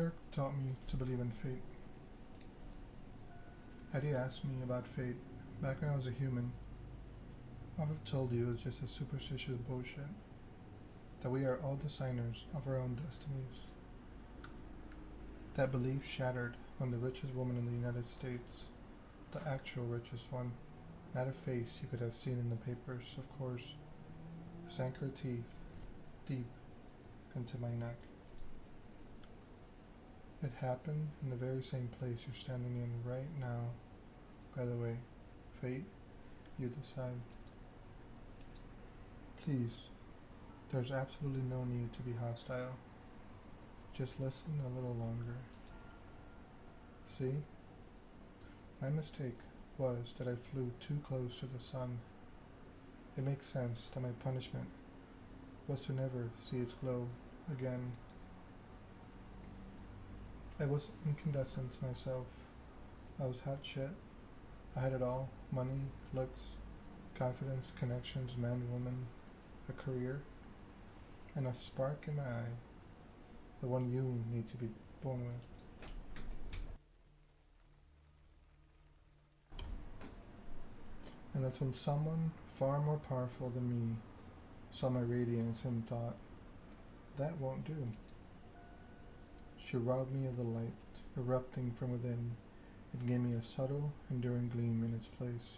mother taught me to believe in fate. Eddie asked me about fate back when I was a human. I would have told you it was just a superstitious bullshit. That we are all designers of our own destinies. That belief shattered when the richest woman in the United States, the actual richest one, not a face you could have seen in the papers, of course, sank her teeth deep into my neck. It happened in the very same place you're standing in right now. By the way, fate, you decide. Please, there's absolutely no need to be hostile. Just listen a little longer. See? My mistake was that I flew too close to the sun. It makes sense that my punishment was to never see its glow again. I was incandescent myself. I was hot shit. I had it all: money, looks, confidence, connections, man, woman, a career, and a spark in my eye. The one you need to be born with. And that's when someone far more powerful than me saw my radiance and thought, that won't do. She robbed me of the light erupting from within and gave me a subtle, enduring gleam in its place.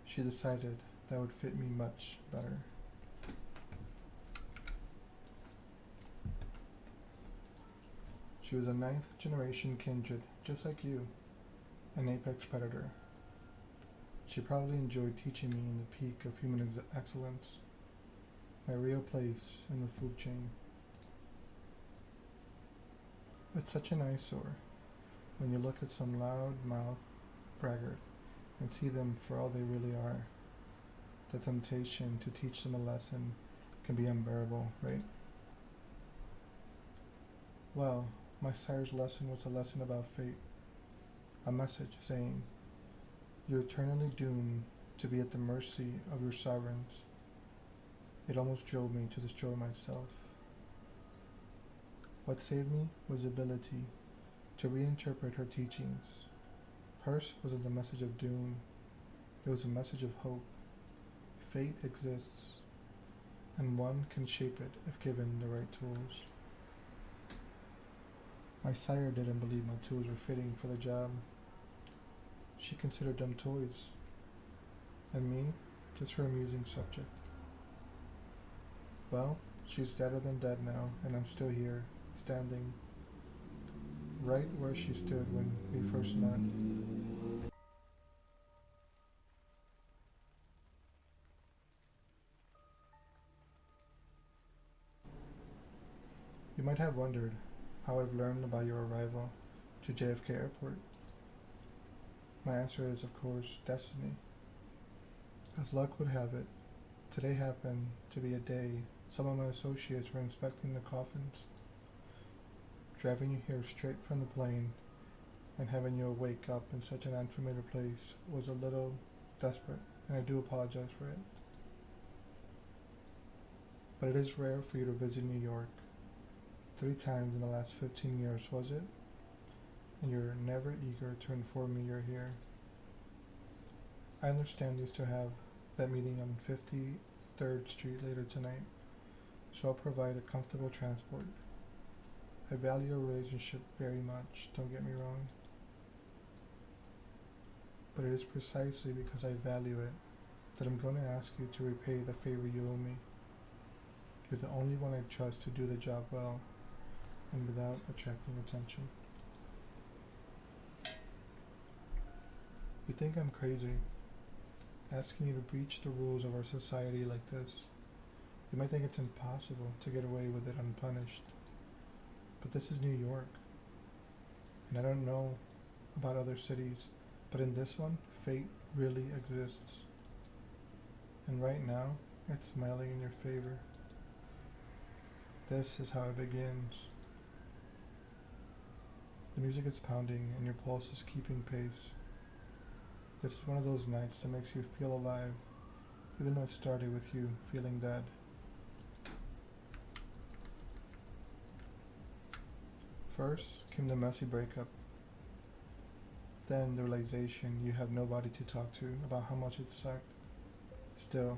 She decided that would fit me much better. She was a 9th generation kindred, just like you, an apex predator. She probably enjoyed teaching me in the peak of human excellence, my real place in the food chain. It's such an eyesore when you look at some loud-mouthed braggart and see them for all they really are. The temptation to teach them a lesson can be unbearable, right? Well, my sire's lesson was a lesson about fate, a message saying, you're eternally doomed to be at the mercy of your sovereigns. It almost drove me to destroy myself. What saved me was the ability to reinterpret her teachings. Hers wasn't a message of doom, it was a message of hope. Fate exists, and one can shape it if given the right tools. My sire didn't believe my tools were fitting for the job. She considered them toys, and me just her amusing subject. Well, she's deader than dead now, and I'm still here, standing right where she stood when we first met. You might have wondered how I've learned about your arrival to JFK Airport. My answer is, of course, destiny. As luck would have it, today happened to be a day some of my associates were inspecting the coffins. Driving you here straight from the plane and having you wake up in such an unfamiliar place was a little desperate, and I do apologize for it. But it is rare for you to visit New York. 3 times in the last 15 years, was it? And you're never eager to inform me you're here. I understand you still have that meeting on 53rd Street later tonight, so I'll provide a comfortable transport. I value our relationship very much, don't get me wrong. But it is precisely because I value it that I'm going to ask you to repay the favor you owe me. You're the only one I trust to do the job well and without attracting attention. You think I'm crazy, asking you to breach the rules of our society like this. You might think it's impossible to get away with it unpunished. But this is New York. And I don't know about other cities, but in this one, fate really exists. And right now, it's smiling in your favor. This is how it begins. The music is pounding and your pulse is keeping pace. This is one of those nights that makes you feel alive, even though it started with you feeling dead. First came the messy breakup, then the realization you have nobody to talk to about how much it sucked. Still,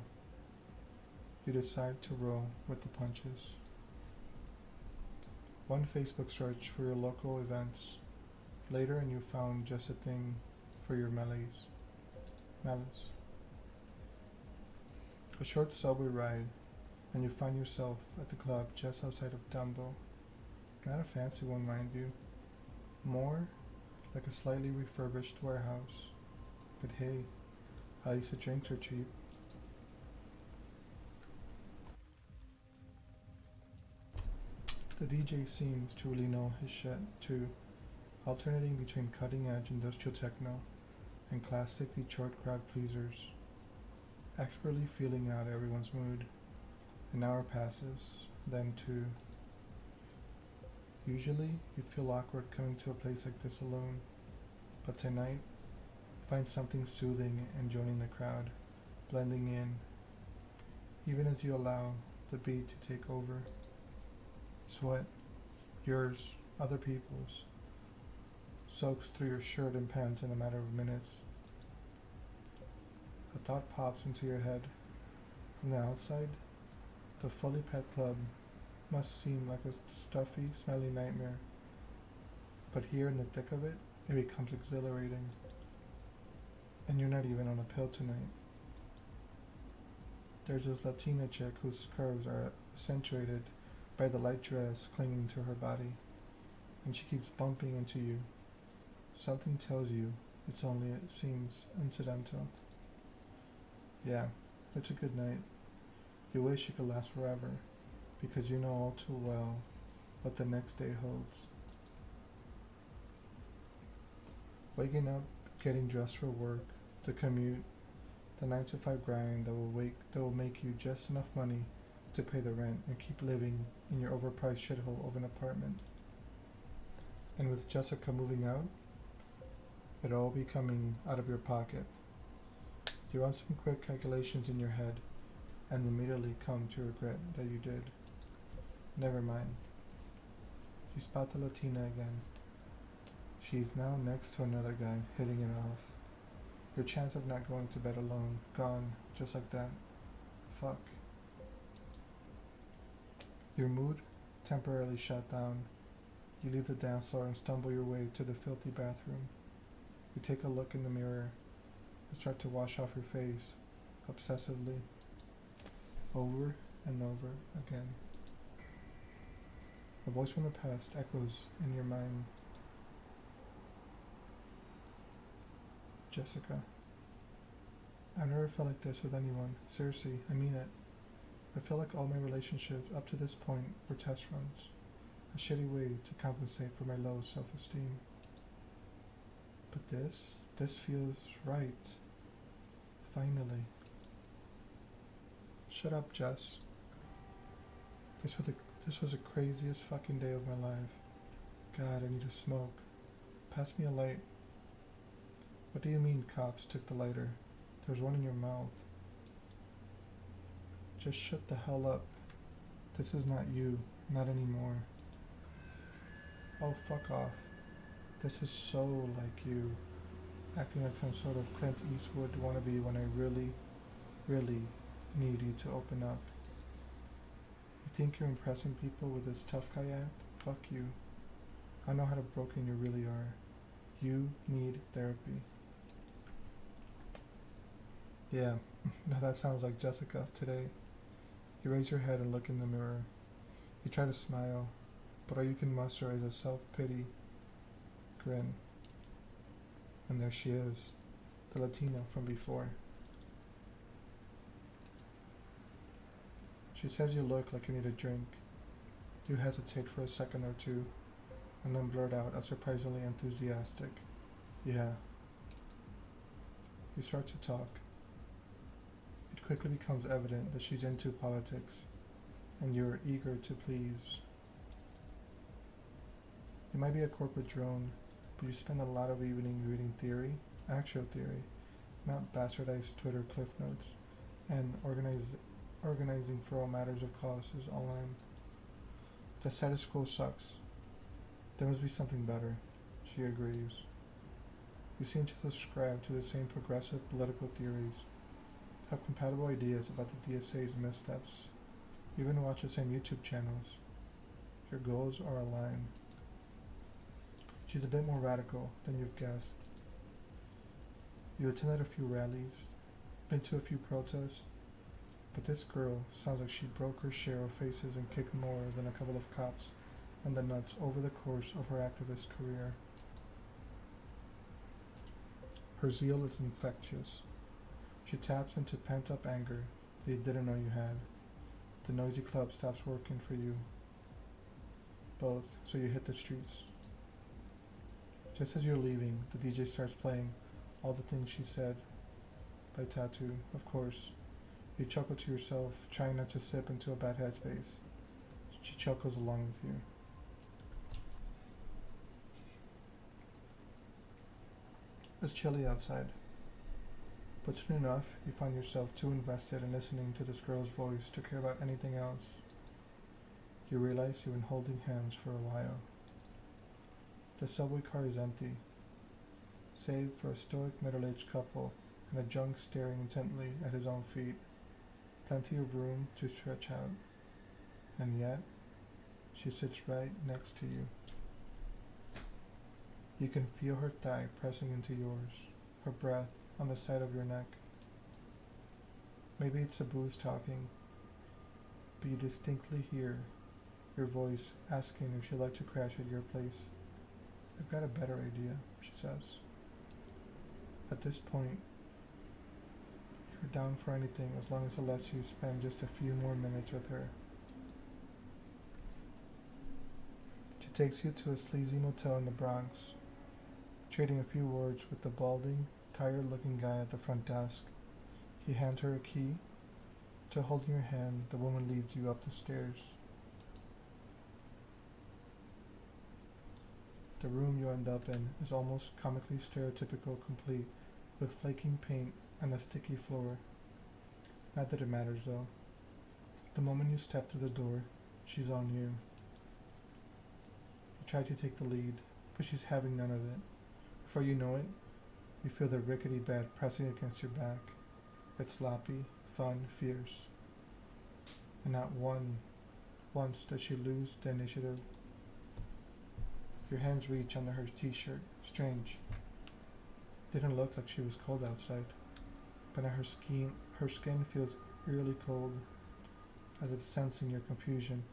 you decide to roll with the punches. One Facebook search for your local events. Later, and you found just a thing for your malice. A short subway ride, and you find yourself at the club just outside of Dumbo. Not a fancy one, mind you. More like a slightly refurbished warehouse. But hey, at least the drinks are cheap. The DJ seems to really know his shit, too, alternating between cutting-edge industrial techno and classic Detroit crowd pleasers, expertly feeling out everyone's mood. An hour passes, then two. Usually, you'd feel awkward coming to a place like this alone, but tonight, you find something soothing in joining the crowd, blending in, even as you allow the beat to take over. Sweat, yours, other people's, soaks through your shirt and pants in a matter of minutes. A thought pops into your head. From the outside, the fully packed club must seem like a stuffy, smelly nightmare. But here in the thick of it, it becomes exhilarating. And you're not even on a pill tonight. There's this Latina chick whose curves are accentuated by the light dress clinging to her body, and she keeps bumping into you. Something tells you it seems incidental. Yeah, it's a good night. You wish it could last forever, because you know all too well what the next day holds. Waking up, getting dressed for work, the commute, the 9 to 5 grind that will make you just enough money to pay the rent and keep living in your overpriced shithole of an apartment. And with Jessica moving out, it all be coming out of your pocket. You run some quick calculations in your head and immediately come to regret that you did. Never mind. You spot the Latina again. She's now next to another guy, hitting it off. Your chance of not going to bed alone, gone, just like that. Fuck. Your mood temporarily shut down. You leave the dance floor and stumble your way to the filthy bathroom. You take a look in the mirror and start to wash off your face, obsessively, over and over again. A voice from the past echoes in your mind. Jessica. I've never felt like this with anyone. Seriously, I mean it. I feel like all my relationships up to this point were test runs. A shitty way to compensate for my low self-esteem. But this feels right. Finally. Shut up, Jess. This was the craziest fucking day of my life. God, I need a smoke. Pass me a light. What do you mean cops took the lighter? There's one in your mouth. Just shut the hell up. This is not you. Not anymore. Oh, fuck off. This is so like you. Acting like some sort of Clint Eastwood wannabe when I really, really need you to open up. You think you're impressing people with this tough guy act? Fuck you. I know how broken you really are. You need therapy. Yeah, now that sounds like Jessica today. You raise your head and look in the mirror. You try to smile, but all you can muster is a self-pity grin. And there she is, the Latina from before. She says you look like you need a drink. You hesitate for a second or two, and then blurt out as surprisingly enthusiastic. Yeah. You start to talk. It quickly becomes evident that she's into politics, and you're eager to please. You might be a corporate drone, but you spend a lot of evenings reading theory, actual theory, not bastardized Twitter cliff notes, and organizing for all matters of causes online. The status quo sucks. There must be something better, she agrees. You seem to subscribe to the same progressive political theories, have compatible ideas about the DSA's missteps, even watch the same YouTube channels. Your goals are aligned. She's a bit more radical than you've guessed. You attended a few rallies, been to a few protests, but this girl sounds like she broke her share of faces and kicked more than a couple of cops in the nuts over the course of her activist career. Her zeal is infectious. She taps into pent-up anger that you didn't know you had. The noisy club stops working for you both, so you hit the streets. Just as you're leaving, the DJ starts playing All the Things She Said by Tattoo, of course. You chuckle to yourself, trying not to slip into a bad headspace. She chuckles along with you. It's chilly outside, but soon enough, you find yourself too invested in listening to this girl's voice to care about anything else. You realize you've been holding hands for a while. The subway car is empty, save for a stoic middle-aged couple and a junk staring intently at his own feet. Plenty of room to stretch out. And yet, she sits right next to you. You can feel her thigh pressing into yours, her breath on the side of your neck. Maybe it's a booze talking, but you distinctly hear your voice asking if she'd like to crash at your place. I've got a better idea, she says. At this point, you're down for anything as long as it lets you spend just a few more minutes with her. She takes you to a sleazy motel in the Bronx, trading a few words with the balding, tired-looking guy at the front desk. He hands her a key. To holding your hand, the woman leads you up the stairs. The room you end up in is almost comically stereotypical, complete with flaking paint and a sticky floor. Not that it matters though. The moment you step through the door, she's on you. You try to take the lead, but she's having none of it. Before you know it, you feel the rickety bed pressing against your back. It's sloppy, fun, fierce. And not once does she lose the initiative. Your hands reach under her t-shirt. Strange. Didn't look like she was cold outside, but now her skin feels eerily cold, as if sensing your confusion.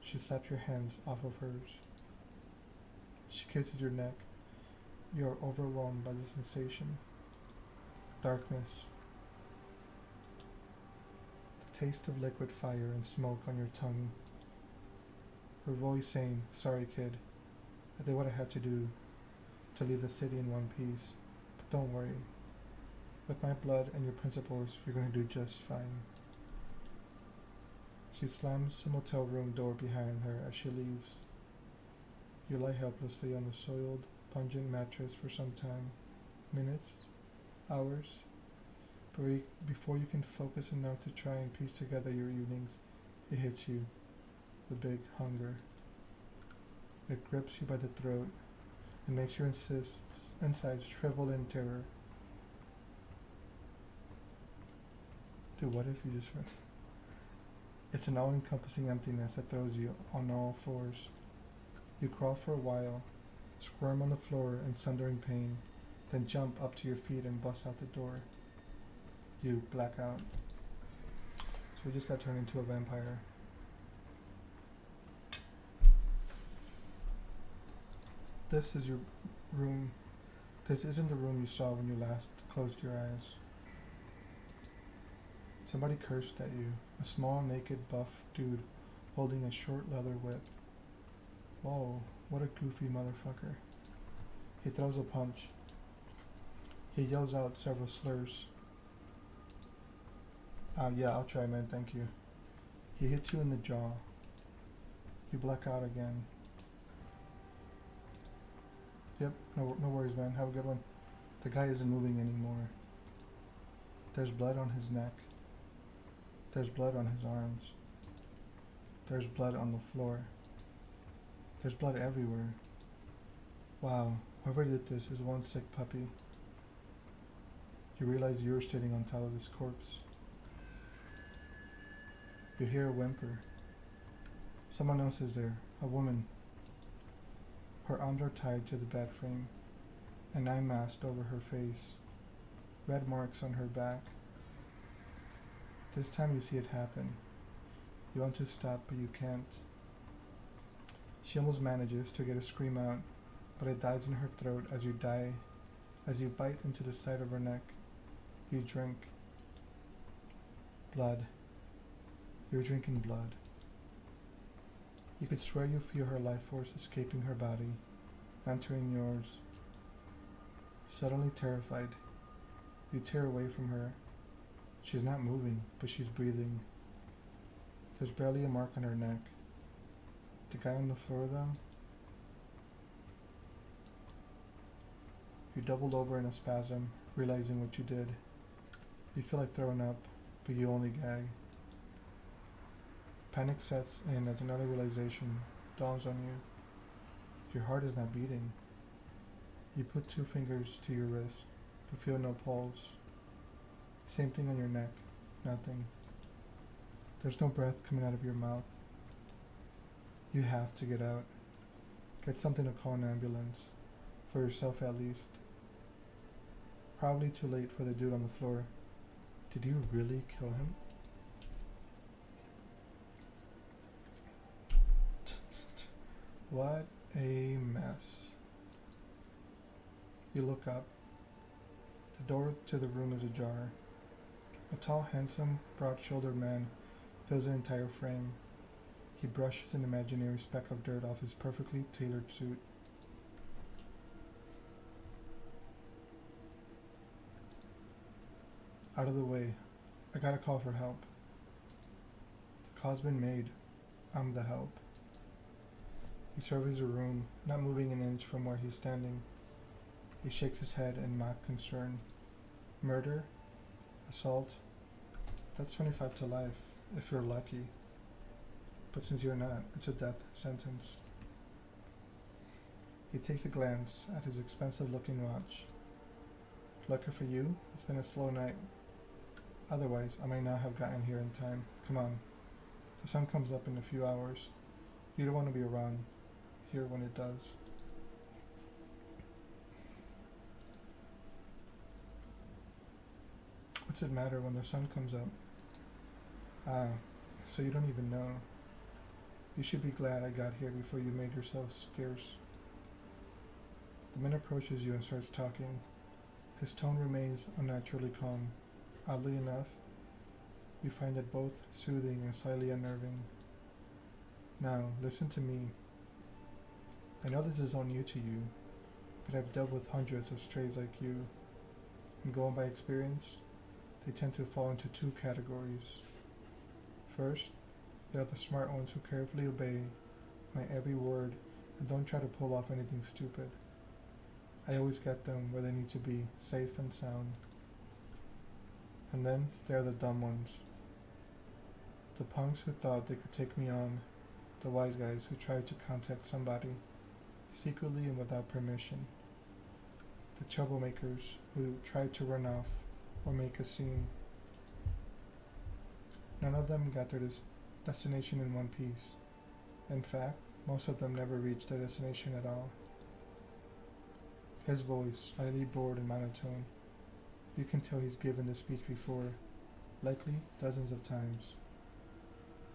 She slaps your hands off of hers. She kisses your neck. You are overwhelmed by the sensation. Darkness. The taste of liquid fire and smoke on your tongue. Her voice saying, "Sorry, kid. I did what I had to do to leave the city in one piece. But don't worry. With my blood and your principles, you're going to do just fine." She slams the motel room door behind her as she leaves. You lie helplessly on the soiled, pungent mattress for some time. Minutes? Hours? Before you can focus enough to try and piece together your evenings, it hits you. The big hunger. It grips you by the throat and makes your insides shrivel in terror. Dude, what if you just... It's an all-encompassing emptiness that throws you on all fours. You crawl for a while, squirm on the floor in sundering pain, then jump up to your feet and bust out the door. You black out. So we just got turned into a vampire. This is your room. This isn't the room you saw when you last closed your eyes. Somebody cursed at you. A small, naked, buff dude holding a short leather whip. Whoa, what a goofy motherfucker. He throws a punch. He yells out several slurs. Yeah, I'll try, man, thank you. He hits you in the jaw. You black out again. Yep, no worries, man. Have a good one. The guy isn't moving anymore. There's blood on his neck. There's blood on his arms. There's blood on the floor. There's blood everywhere. Wow, whoever did this is one sick puppy. You realize you're sitting on top of this corpse. You hear a whimper. Someone else is there, a woman. Her arms are tied to the bed frame, an eye masked over her face, red marks on her back. This time you see it happen. You want to stop, but you can't. She almost manages to get a scream out, but it dies in her throat as you bite into the side of her neck. You drink. Blood. You're drinking blood. You could swear you feel her life force escaping her body, entering yours. Suddenly terrified, you tear away from her. She's not moving, but she's breathing. There's barely a mark on her neck. The guy on the floor, though? You doubled over in a spasm, realizing what you did. You feel like throwing up, but you only gag. Panic sets in as another realization dawns on you. Your heart is not beating. You put 2 fingers to your wrist, but feel no pulse. Same thing on your neck. Nothing. There's no breath coming out of your mouth. You have to get out. Get something to call an ambulance. For yourself at least. Probably too late for the dude on the floor. Did you really kill him? What a mess. You look up. The door to the room is ajar. A tall, handsome, broad-shouldered man fills the entire frame. He brushes an imaginary speck of dirt off his perfectly tailored suit. Out of the way. I gotta call for help. The call's been made. I'm the help. He surveys the room, not moving an inch from where he's standing. He shakes his head in mock concern. Murder? Assault? That's 25 to life, if you're lucky. But since you're not, it's a death sentence. He takes a glance at his expensive-looking watch. Lucky for you, it's been a slow night. Otherwise, I might not have gotten here in time. Come on. The sun comes up in a few hours. You don't want to be around here when it does. What's it matter when the sun comes up? Ah, so you don't even know. You should be glad I got here before you made yourself scarce. The man approaches you and starts talking. His tone remains unnaturally calm. Oddly enough, you find it both soothing and slightly unnerving. Now, listen to me. I know this is all new to you, but I've dealt with hundreds of strays like you, and going by experience, they tend to fall into 2 categories. First, there are the smart ones who carefully obey my every word and don't try to pull off anything stupid. I always get them where they need to be, safe and sound. And then there are the dumb ones. The punks who thought they could take me on, the wise guys who tried to contact somebody, secretly and without permission. The troublemakers who tried to run off or make a scene. None of them got their destination in one piece. In fact, most of them never reached their destination at all. His voice, slightly bored and monotone. You can tell he's given this speech before, likely dozens of times.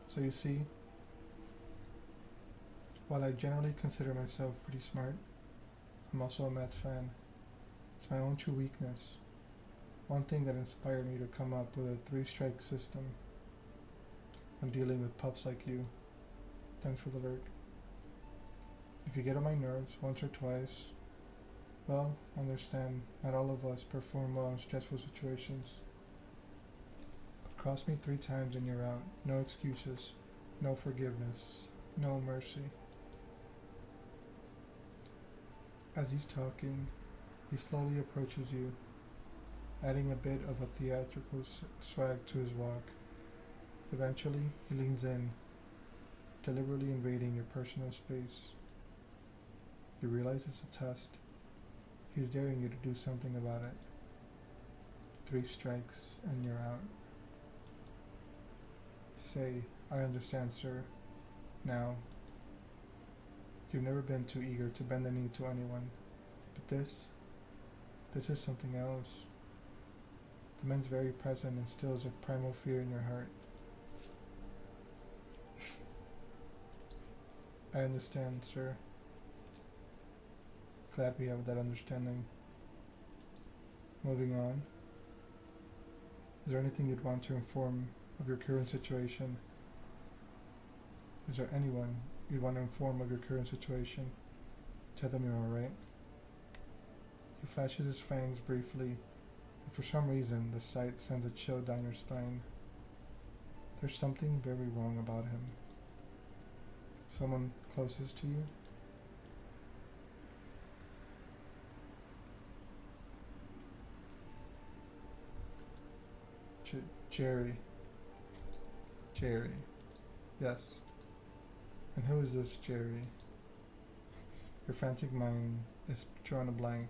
So you see, while I generally consider myself pretty smart, I'm also a Mets fan. It's my own true weakness. One thing that inspired me to come up with a 3-strike system when dealing with pups like you. Thanks for the lurk. If you get on my nerves once or twice, well, understand, not all of us perform well in stressful situations. But cross me 3 times and you're out. No excuses, no forgiveness, no mercy. As he's talking, he slowly approaches you, adding a bit of a theatrical swag to his walk. Eventually, he leans in, deliberately invading your personal space. You realize it's a test. He's daring you to do something about it. 3 strikes and you're out. Say, I understand, sir. Now, you've never been too eager to bend the knee to anyone. But this is something else. The man's very present instills a primal fear in your heart. I understand, sir. Glad we have that understanding. Moving on. Is there anything you'd want to inform of your current situation? Is there anyone you'd want to inform of your current situation? Tell them you're alright. He flashes his fangs briefly, and for some reason the sight sends a chill down your spine. There's something very wrong about him. Someone closest to you? Jerry. Jerry. Yes. And who is this Jerry? Your frantic mind is drawn a blank.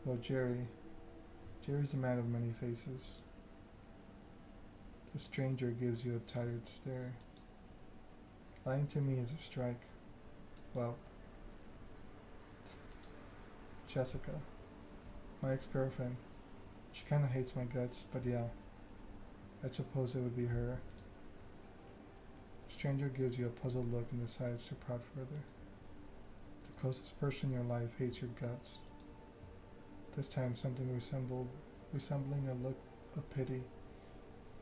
Well, Jerry's a man of many faces. The stranger gives you a tired stare. Lying to me is a strike. Well, Jessica, my ex-girlfriend. She kinda hates my guts, but yeah, I suppose it would be her. Stranger gives you a puzzled look and decides to prod further. The closest person in your life hates your guts. This time something resembling a look of pity.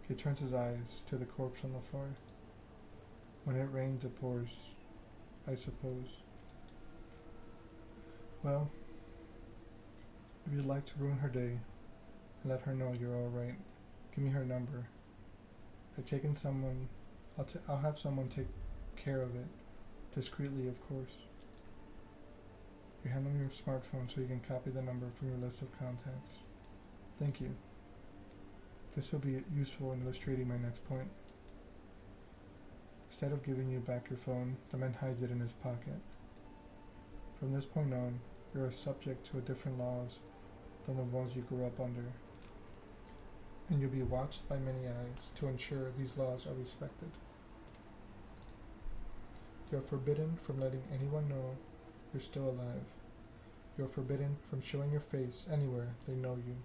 He turns his eyes to the corpse on the floor. When it rains, it pours, I suppose. Well, if you'd like to ruin her day and let her know you're alright, give me her number. I'll have someone take care of it. Discreetly, of course. You hand them your smartphone so you can copy the number from your list of contacts. Thank you. This will be useful in illustrating my next point. Instead of giving you back your phone, the man hides it in his pocket. From this point on, you are subject to different laws than the ones you grew up under, and you'll be watched by many eyes to ensure these laws are respected. You're forbidden from letting anyone know you're still alive. You're forbidden from showing your face anywhere they know you.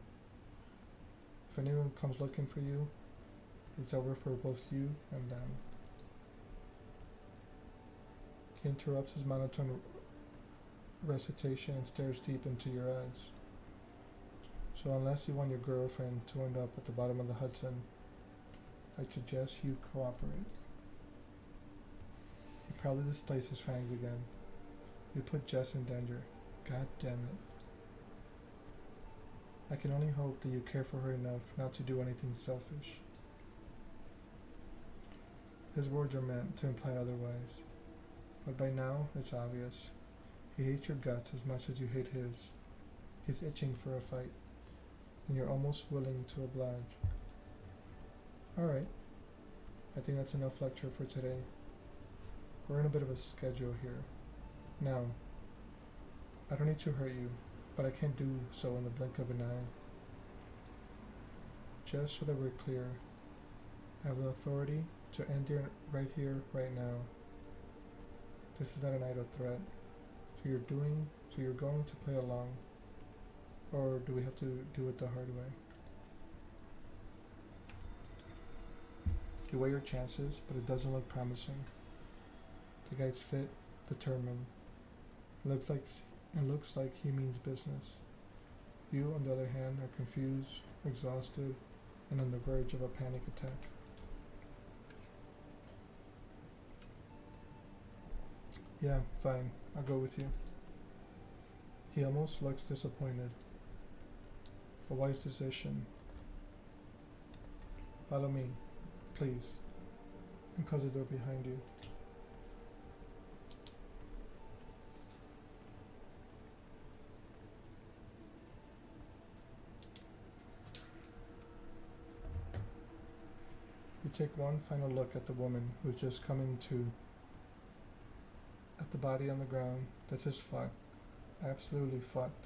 If anyone comes looking for you, it's over for both you and them. He interrupts his monotone recitation and stares deep into your eyes. So unless you want your girlfriend to end up at the bottom of the Hudson, I suggest you cooperate. He proudly displays his fangs again. You put Jess in danger. God damn it. I can only hope that you care for her enough not to do anything selfish. His words are meant to imply otherwise, but by now it's obvious. He hates your guts as much as you hate his. He's itching for a fight, and you're almost willing to oblige. Alright, I think that's enough lecture for today. We're in a bit of a schedule here. Now, I don't need to hurt you, but I can't do so in the blink of an eye. Just so that we're clear, I have the authority to end here, right now. This is not an idle threat. So you're going to play along, or do we have to do it the hard way? You weigh your chances, but it doesn't look promising. The guy's fit, determined. It looks like he means business. You, on the other hand, are confused, exhausted, and on the verge of a panic attack. Yeah, fine. I'll go with you. He almost looks disappointed. A wise decision. Follow me, please, and close the door behind you. You take one final look at the woman who's just coming to a The body on the ground. This is fucked. Absolutely fucked.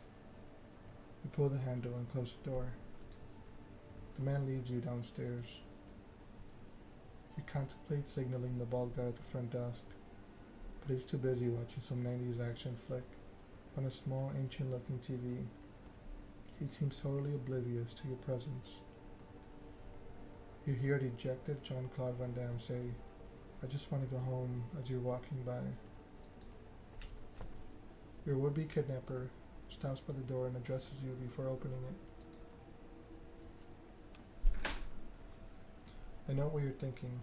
You pull the handle and close the door. The man leads you downstairs. You contemplate signaling the bald guy at the front desk, but he's too busy watching some 90s action flick on a small, ancient-looking TV. He seems totally oblivious to your presence. You hear dejected Jean-Claude Van Damme say, "I just want to go home," as you're walking by. Your would-be kidnapper stops by the door and addresses you before opening it. I know what you're thinking.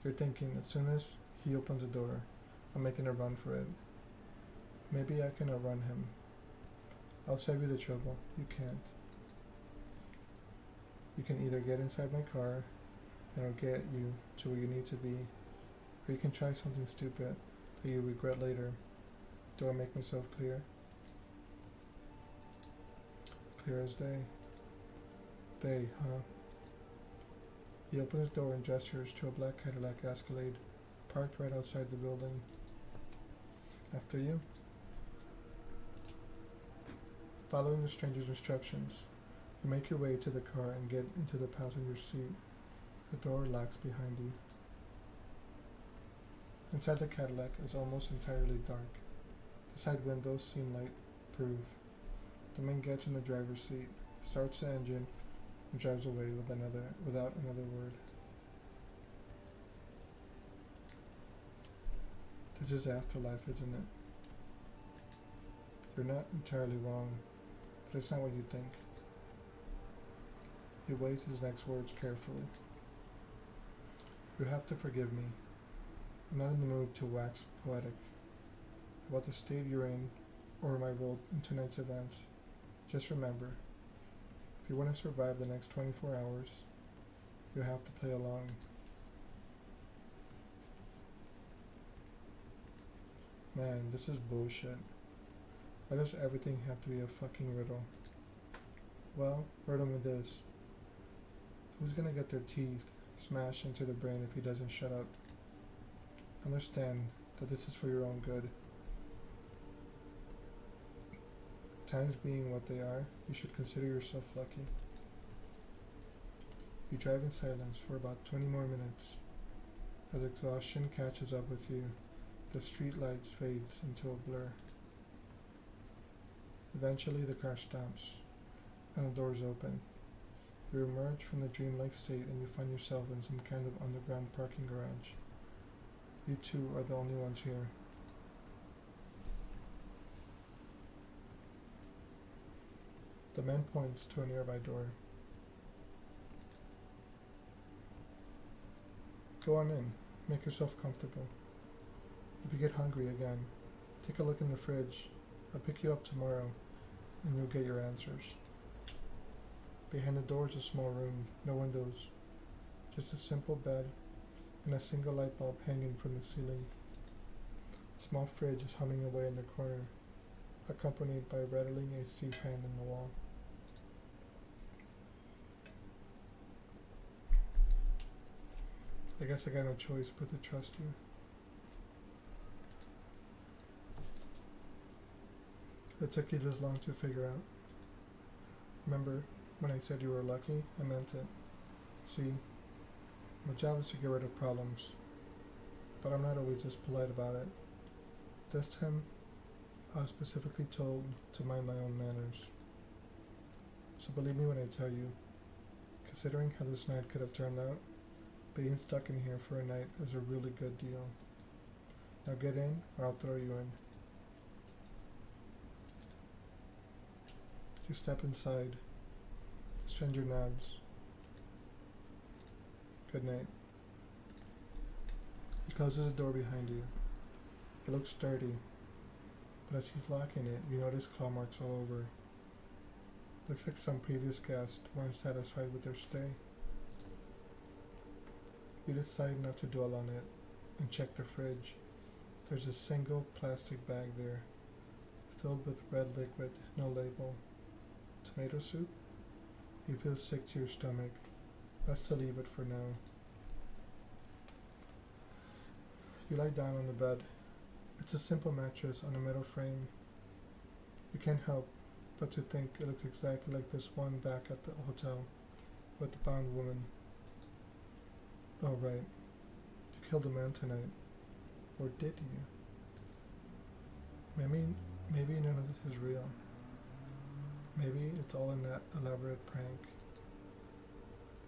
You're thinking, as soon as he opens the door, I'm making a run for it. Maybe I can outrun him. I'll save you the trouble. You can't. You can either get inside my car and I'll get you to where you need to be, or you can try something stupid that you regret later. Do I make myself clear? Clear as day. Day, huh? He opens the door and gestures to a black Cadillac Escalade parked right outside the building. After you. Following the stranger's instructions, you make your way to the car and get into the passenger seat. The door locks behind you. Inside the Cadillac is almost entirely dark. The side windows seem light-proof. The man gets in the driver's seat, starts the engine, and drives away without another word. This is afterlife, isn't it? You're not entirely wrong, but it's not what you think. He weighs his next words carefully. You have to forgive me. I'm not in the mood to wax poetic about the state you're in or my role in tonight's events. Just remember, if you want to survive the next 24 hours, you have to play along. Man, this is bullshit. Why does everything have to be a fucking riddle? Well, riddle me this. Who's gonna get their teeth smashed into the brain if he doesn't shut up? Understand that this is for your own good. Times being what they are, you should consider yourself lucky. You drive in silence for about 20 more minutes. As exhaustion catches up with you, the street lights fades into a blur. Eventually the car stops, and the doors open. You emerge from the dreamlike state and you find yourself in some kind of underground parking garage. You two are the only ones here. The man points to a nearby door. Go on in. Make yourself comfortable. If you get hungry again, take a look in the fridge. I'll pick you up tomorrow, and you'll get your answers. Behind the door is a small room, no windows. Just a simple bed and a single light bulb hanging from the ceiling. A small fridge is humming away in the corner, accompanied by a rattling AC fan in the wall. I guess I got no choice but to trust you. It took you this long to figure out. Remember, when I said you were lucky, I meant it. See, my job is to get rid of problems, but I'm not always just polite about it. This time, I was specifically told to mind my own manners. So believe me when I tell you, considering how this night could have turned out, being stuck in here for a night is a really good deal. Now get in, or I'll throw you in. You step inside. The stranger nods. Good night. He closes the door behind you. It looks sturdy, but as he's locking it, you notice claw marks all over. Looks like some previous guests weren't satisfied with their stay. You decide not to dwell on it and check the fridge. There's a single plastic bag there, filled with red liquid, no label. Tomato soup? You feel sick to your stomach. Best to leave it for now. You lie down on the bed. It's a simple mattress on a metal frame. You can't help but to think it looks exactly like this one back at the hotel with the bound woman. Oh right, you killed a man tonight. Or did you? Maybe none of this is real. Maybe it's all an elaborate prank.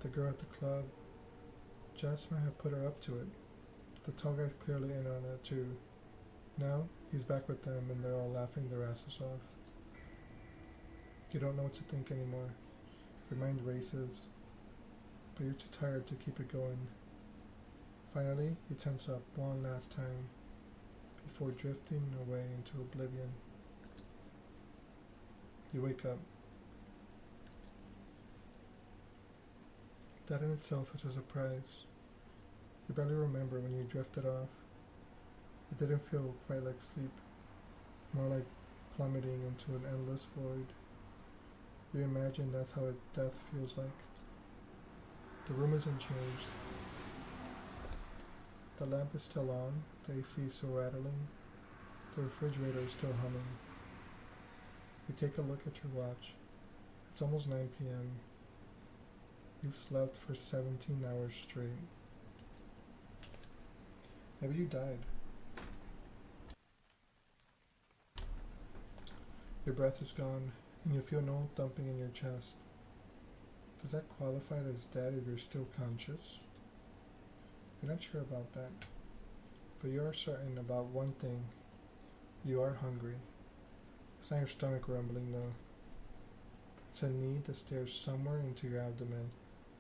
The girl at the club, Jess might have put her up to it. The tall guy's clearly in on it too. Now, he's back with them and they're all laughing their asses off. You don't know what to think anymore. Your mind races, but you're too tired to keep it going. Finally, you tense up one last time before drifting away into oblivion. You wake up. That in itself is a surprise. You barely remember when you drifted off. It didn't feel quite like sleep, more like plummeting into an endless void. You imagine that's how death feels like. The room isn't changed. The lamp is still on, the AC is still rattling, the refrigerator is still humming. You take a look at your watch. It's almost 9 p.m. You've slept for 17 hours straight. Maybe you died. Your breath is gone, and you feel no thumping in your chest. Does that qualify as dead if you're still conscious? You're not sure about that, but you are certain about one thing. You are hungry. It's not your stomach rumbling though. It's a need that stares somewhere into your abdomen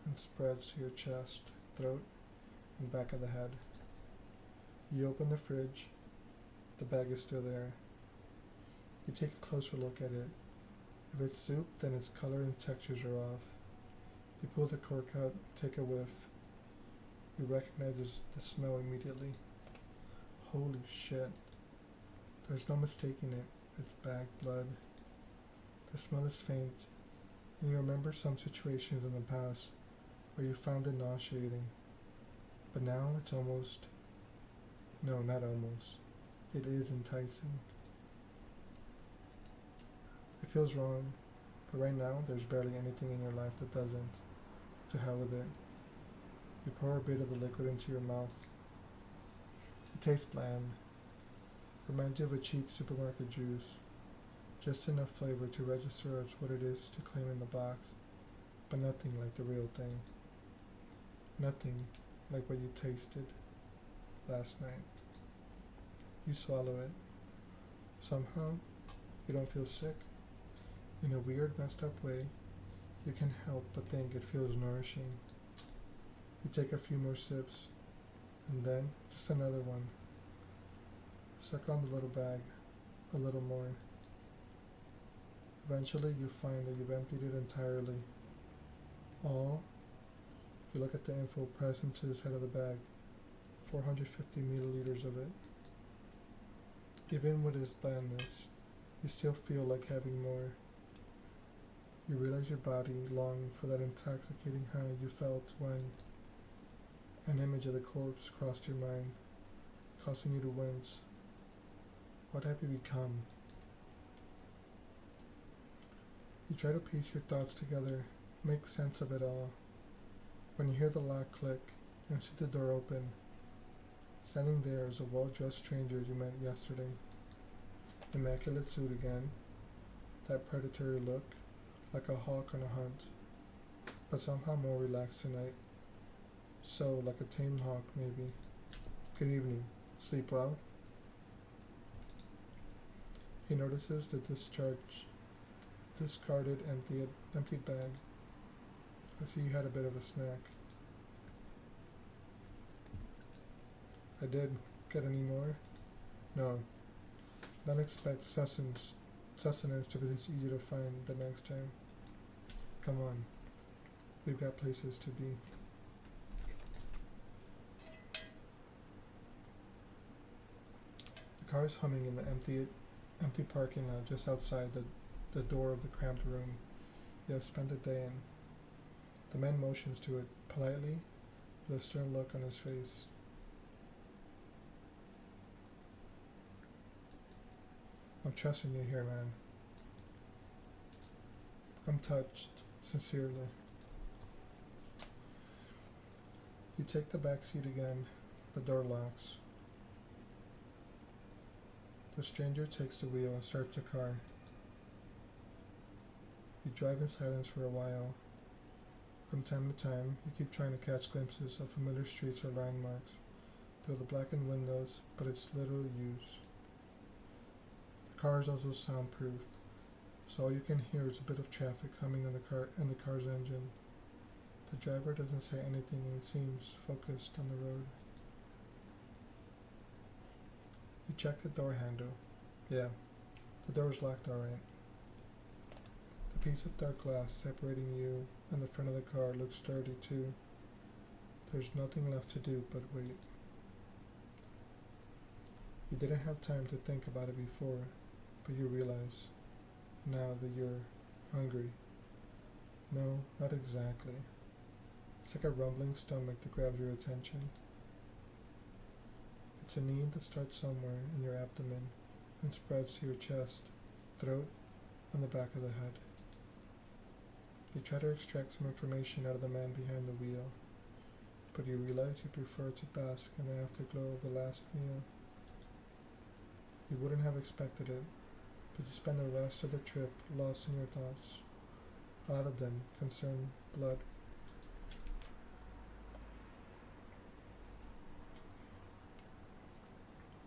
and spreads to your chest, throat, and back of the head. You open the fridge. The bag is still there. You take a closer look at it. If it's soup, then its color and textures are off. You pull the cork out, take a whiff. You recognize the smell immediately. Holy shit. There's no mistaking it. It's bag blood. The smell is faint, and you remember some situations in the past where you found it nauseating. But now it's almost... No, not almost. It is enticing. It feels wrong, but right now there's barely anything in your life that doesn't. To hell with it. You pour a bit of the liquid into your mouth. It tastes bland. Reminds you of a cheap supermarket juice. Just enough flavor to register as what it is to claim in the box, but nothing like the real thing. Nothing like what you tasted last night. You swallow it. Somehow, you don't feel sick. In a weird, messed up way, you can't help but think it feels nourishing. You take a few more sips, and then just another one. Suck on the little bag, a little more. Eventually, you find that you've emptied it entirely. All. You look at the info pressed into the side of the bag. 450 milliliters of it. Even with its blandness, you still feel like having more. You realize your body longed for that intoxicating high you felt when an image of the corpse crossed your mind, causing you to wince. What have you become? You try to piece your thoughts together, make sense of it all, when you hear the lock click and see the door open. Standing there is a well-dressed stranger you met yesterday. Immaculate suit again, that predatory look, like a hawk on a hunt, but somehow more relaxed tonight. So, like a tame hawk, maybe. Good evening. Sleep well? He notices the discarded, emptied bag. I see you had a bit of a snack. I did. Get any more? No. Don't expect sustenance to be this easy to find the next time. Come on. We've got places to be. The car is humming in the empty parking lot just outside the door of the cramped room you have spent the day in. The man motions to it politely, with a stern look on his face. I'm trusting you here, man. I'm touched, sincerely. You take the back seat again. The door locks. The stranger takes the wheel and starts the car. You drive in silence for a while. From time to time, you keep trying to catch glimpses of familiar streets or landmarks through the blackened windows, but it's little use. The car is also soundproofed, so all you can hear is a bit of traffic humming in the car's engine. The driver doesn't say anything and seems focused on the road. You check the door handle. Yeah, the door is locked alright. The piece of dark glass separating you and the front of the car looks sturdy too. There's nothing left to do but wait. You didn't have time to think about it before, but you realize now that you're hungry. No, not exactly. It's like a rumbling stomach that grabs your attention. It's a need that starts somewhere in your abdomen and spreads to your chest, throat, and the back of the head. You try to extract some information out of the man behind the wheel, but you realize you prefer to bask in the afterglow of the last meal. You wouldn't have expected it, but you spend the rest of the trip lost in your thoughts. A lot of them concern blood.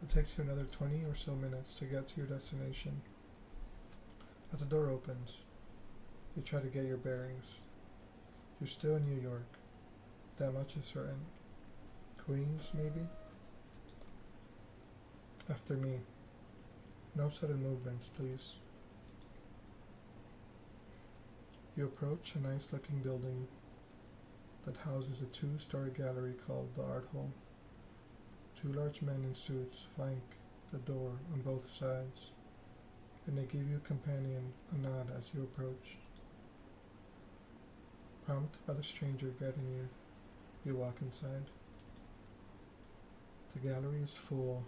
It takes you another 20 or so minutes to get to your destination. As the door opens, you try to get your bearings. You're still in New York. That much is certain. Queens, maybe? After me. No sudden movements, please. You approach a nice-looking building that houses a 2-story gallery called the Art Hall. 2 large men in suits flank the door on both sides, and they give you companion a nod as you approach. Prompted by the stranger guiding you, you walk inside. The gallery is full.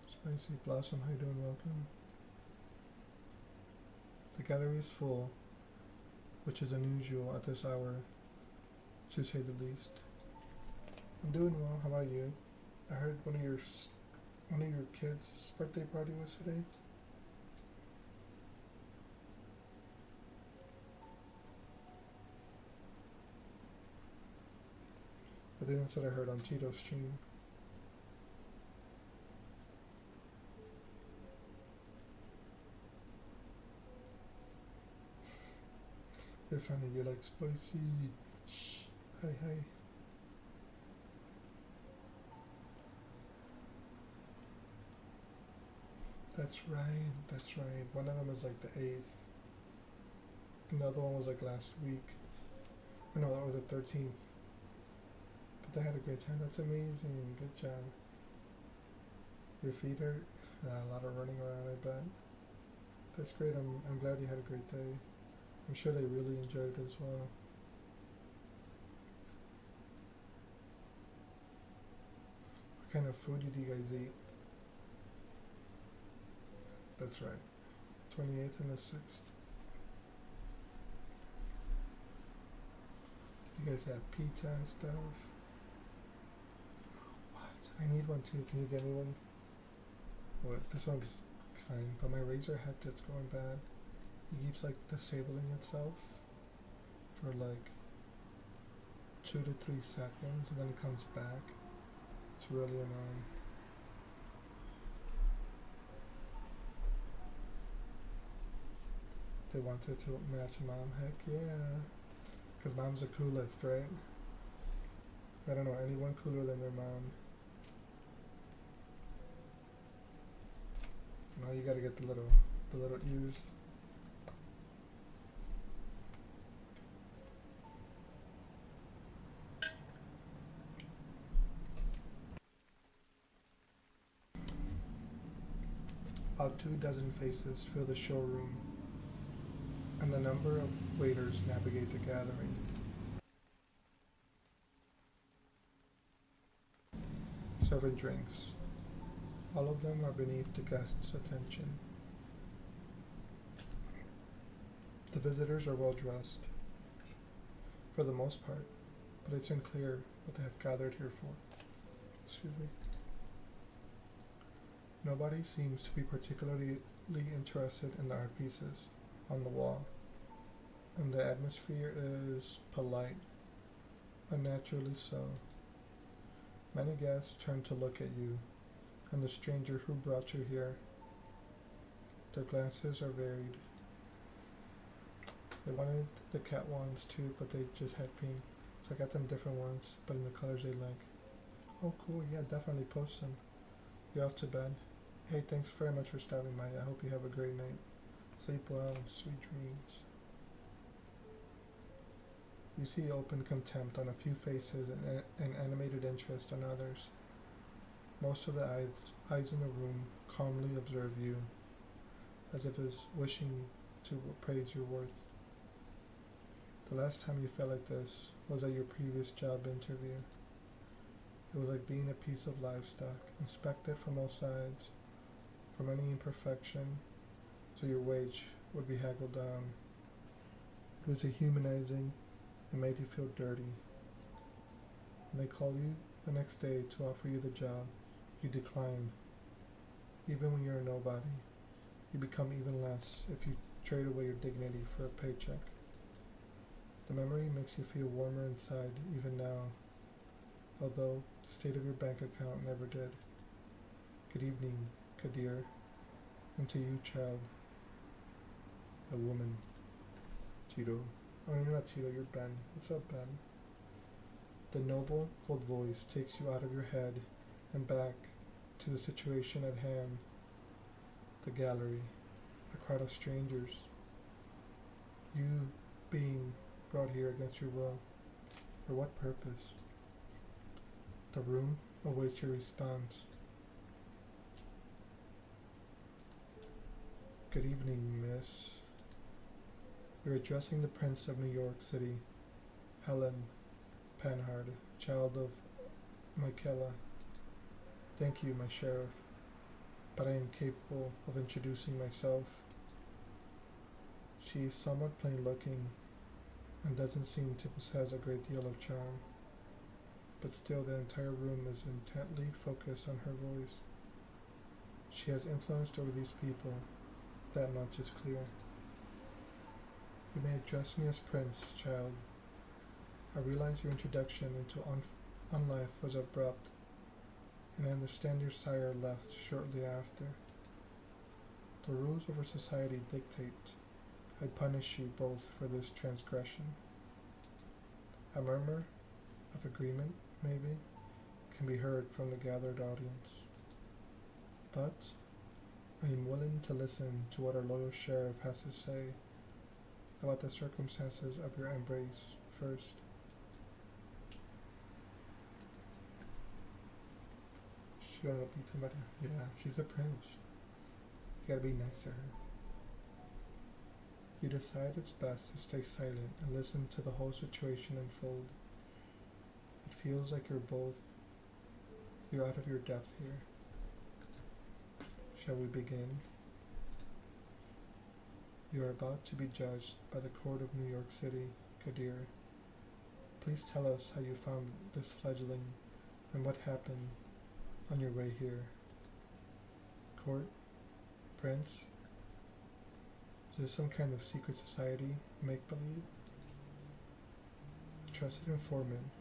Spicy Blossom, how you doing? Welcome. The gallery is full, which is unusual at this hour, to say the least. I'm doing well. How about you? I heard one of your kids' birthday party was today. I think that's what I heard on Tito's stream. You're funny. You're like spicy. Shh. Hi, hi. That's right, that's right. One of them is like the 8th. And the other one was like last week. Or no, that was the 13th. But they had a great time. That's amazing. Good job. Your feet hurt? A lot of running around, I bet. That's great. I'm glad you had a great day. I'm sure they really enjoyed it as well. What kind of food did you guys eat? That's right. 28th and the 6th. You guys have pizza and stuff. What? I need one too. Can you get me one? What? This one's fine, but my Razer headset's going bad. It keeps like disabling itself for like 2 to 3 seconds, and then it comes back. It's really annoying. They wanted to match mom. Heck yeah. Because mom's the coolest, right? I don't know anyone cooler than their mom. Now you gotta get the little ears. About 2 dozen faces fill the showroom, and the number of waiters navigate the gathering. Serving drinks. All of them are beneath the guests' attention. The visitors are well dressed, for the most part, but it's unclear what they have gathered here for. Excuse me. Nobody seems to be particularly interested in the art pieces on the wall, and the atmosphere is polite, unnaturally so. Many guests turn to look at you and the stranger who brought you here. Their glances are varied. They wanted the cat ones too, but they just had pink, so I got them different ones, but in the colors they like. Oh cool, yeah, definitely post them. You off to bed? Hey, thanks very much for stopping by. I hope you have a great night. Sleep well and sweet dreams. You see open contempt on a few faces and animated interest on others. Most of the eyes in the room calmly observe you, as if it's wishing to praise your worth. The last time you felt like this was at your previous job interview. It was like being a piece of livestock, inspected from all sides, from any imperfection, so your wage would be haggled down. It was dehumanizing and made you feel dirty. When they call you the next day to offer you the job, you decline. Even when you're a nobody, you become even less if you trade away your dignity for a paycheck. The memory makes you feel warmer inside even now, although the state of your bank account never did. Good evening, Kadir, and to you, child. The woman. Tito. Oh, you're not Tito, you're Ben. What's up, Ben? The noble, cold voice takes you out of your head and back to the situation at hand. The gallery, a crowd of strangers. You being brought here against your will. For what purpose? The room awaits your response. Good evening, miss. You're addressing the Prince of New York City, Helen Panhard, child of Michaela. Thank you, my sheriff, but I am capable of introducing myself. She is somewhat plain-looking and doesn't seem to possess a great deal of charm, but still the entire room is intently focused on her voice. She has influenced over these people, that much is clear. You may address me as Prince, child. I realize your introduction into unlife was abrupt, and I understand your sire left shortly after. The rules of our society dictate I punish you both for this transgression. A murmur of agreement, maybe, can be heard from the gathered audience. But I am willing to listen to what our loyal sheriff has to say about the circumstances of your embrace first. She's gonna beat somebody. Yeah, she's a prince. You gotta be nice to her. You decide it's best to stay silent and listen to the whole situation unfold. It feels like you're out of your depth here. Shall we begin? You are about to be judged by the Court of New York City, Kadir. Please tell us how you found this fledgling and what happened on your way here. Court? Prince? Is this some kind of secret society, make-believe? A trusted informant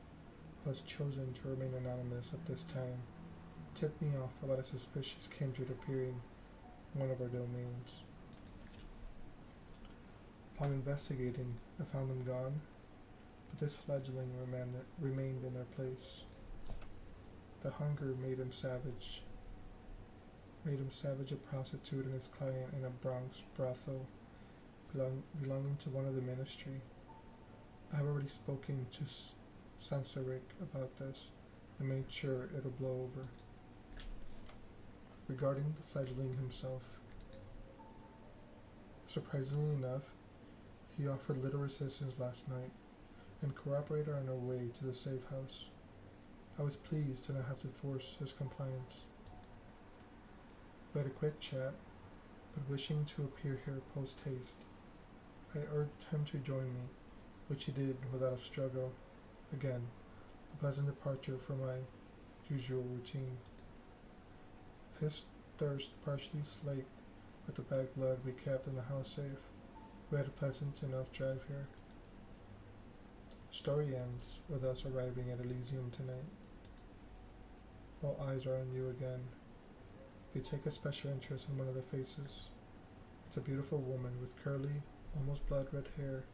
who has chosen to remain anonymous at this time tipped me off about a suspicious kindred appearing in one of our domains. Upon investigating, I found them gone, but this fledgling remained in their place. The hunger made him savage a prostitute and his client in a Bronx brothel belonging to one of the ministry. I have already spoken to Sansarik about this and made sure it'll blow over. Regarding the fledgling himself, surprisingly enough, he offered little resistance last night and cooperated on our way to the safe house. I was pleased to not have to force his compliance. We had a quick chat, but wishing to appear here post haste, I urged him to join me, which he did without a struggle. Again, a pleasant departure from my usual routine. His thirst partially slaked with the bad blood we kept in the house safe. We had a pleasant enough drive here. Story ends with us arriving at Elysium tonight. All eyes are on you again. You take a special interest in one of the faces. It's a beautiful woman with curly, almost blood red hair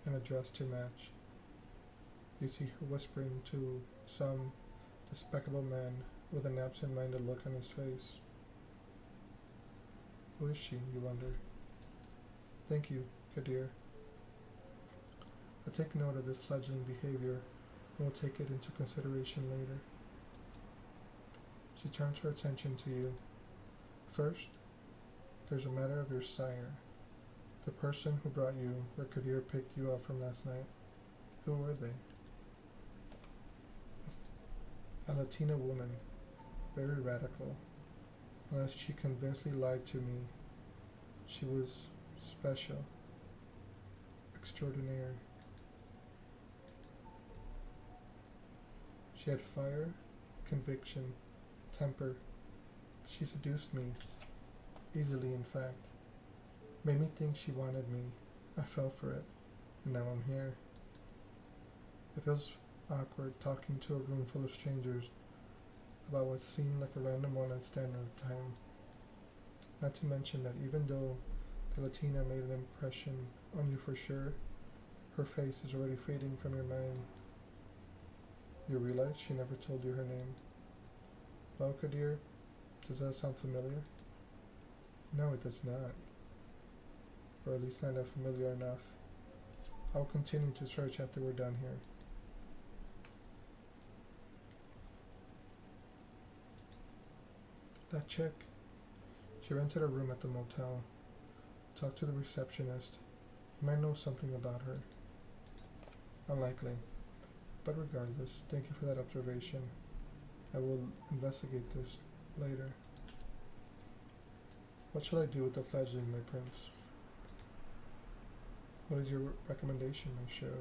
and a dress to match. You see her whispering to some despicable man with an absent-minded look on his face. Who is she, you wonder? Thank you, Kadir. I'll take note of this fledgling behavior and will take it into consideration later. She turns her attention to you. First, there's a matter of your sire, the person who brought you where Kadir picked you up from last night. Who were they? A Latina woman, very radical. Unless she convincingly lied to me, she was special, extraordinary. She had fire, conviction, temper. She seduced me, easily in fact. Made me think she wanted me. I fell for it, and now I'm here. It feels awkward talking to a room full of strangers about what seemed like a random one-night stand at the time. Not to mention that even though the Latina made an impression on you for sure, her face is already fading from your mind. You realize she never told you her name. Well, Kadir, does that sound familiar? No, it does not. Or at least not familiar enough. I'll continue to search after we're done here. That chick. She rented a room at the motel. Talked to the receptionist. You might know something about her. Unlikely. But regardless, thank you for that observation. I will investigate this later. What shall I do with the fledgling, my prince? What is your recommendation, my sheriff?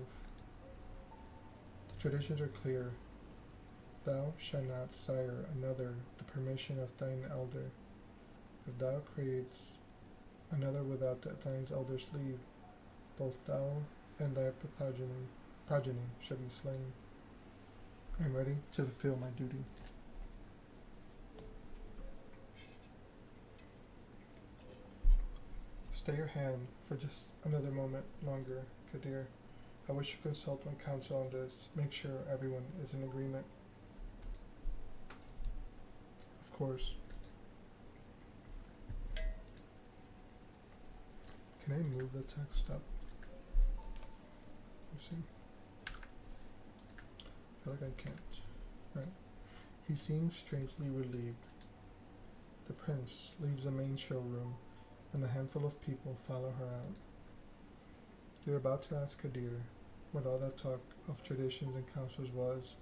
The traditions are clear. Thou shalt not sire another the permission of thine elder. If thou creates another without thine elder's leave, both thou and thy progeny shall be slain. I am ready to fulfill my duty. Stay your hand for just another moment longer, Kadir. I wish to consult my counsel on this. Make sure everyone is in agreement. Of course. Can I move the text up? Let's see. I feel like I can't. Right. He seems strangely relieved. The prince leaves the main showroom, and a handful of people follow her out. You're about to ask Kadir what all that talk of traditions and councils was,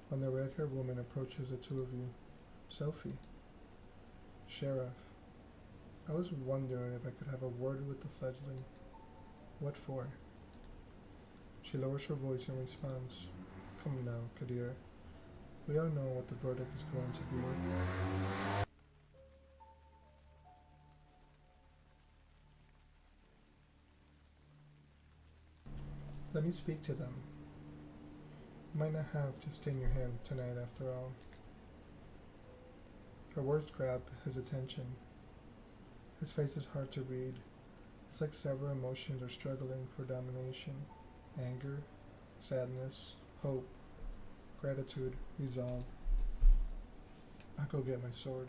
when the red-haired woman approaches the two of you. Sophie. Sheriff. I was wondering if I could have a word with the fledgling. What for? She lowers her voice in response. Come now, Kadir. We all know what the verdict is going to be. Let me speak to them. You might not have to stain your hand tonight after all. Her words grab his attention. His face is hard to read. It's like several emotions are struggling for domination. Anger, sadness, hope, gratitude, resolve. I'll go get my sword.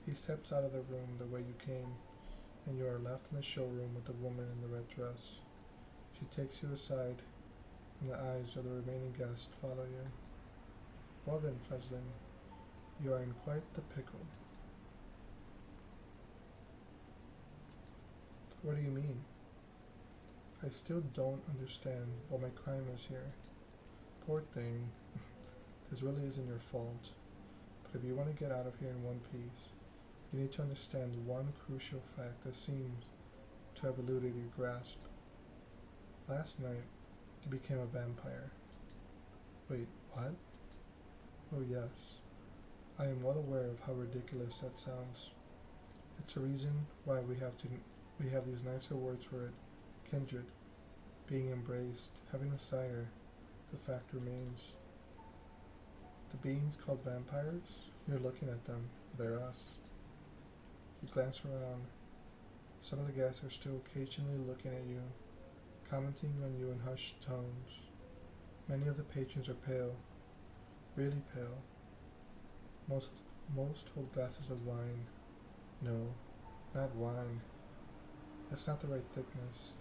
He steps out of the room the way you came, and you are left in the showroom with the woman in the red dress. She takes you aside, and the eyes of the remaining guests follow you. Well then, fledgling, you are in quite the pickle. What do you mean? I still don't understand what my crime is here. Poor thing. This really isn't your fault. But if you want to get out of here in one piece, You need to understand one crucial fact that seems to have eluded your grasp. Last night, you became a vampire. Wait, what? Oh yes. I am well aware of how ridiculous that sounds. It's a reason why we have these nicer words for it. Kindred, being embraced, having a sire. The fact remains. The beings called vampires, you're looking at them. They're us. You glance around. Some of the guests are still occasionally looking at you, commenting on you in hushed tones. Many of the patrons are pale, really pale. Most hold glasses of wine. No, not wine. That's not the right thickness,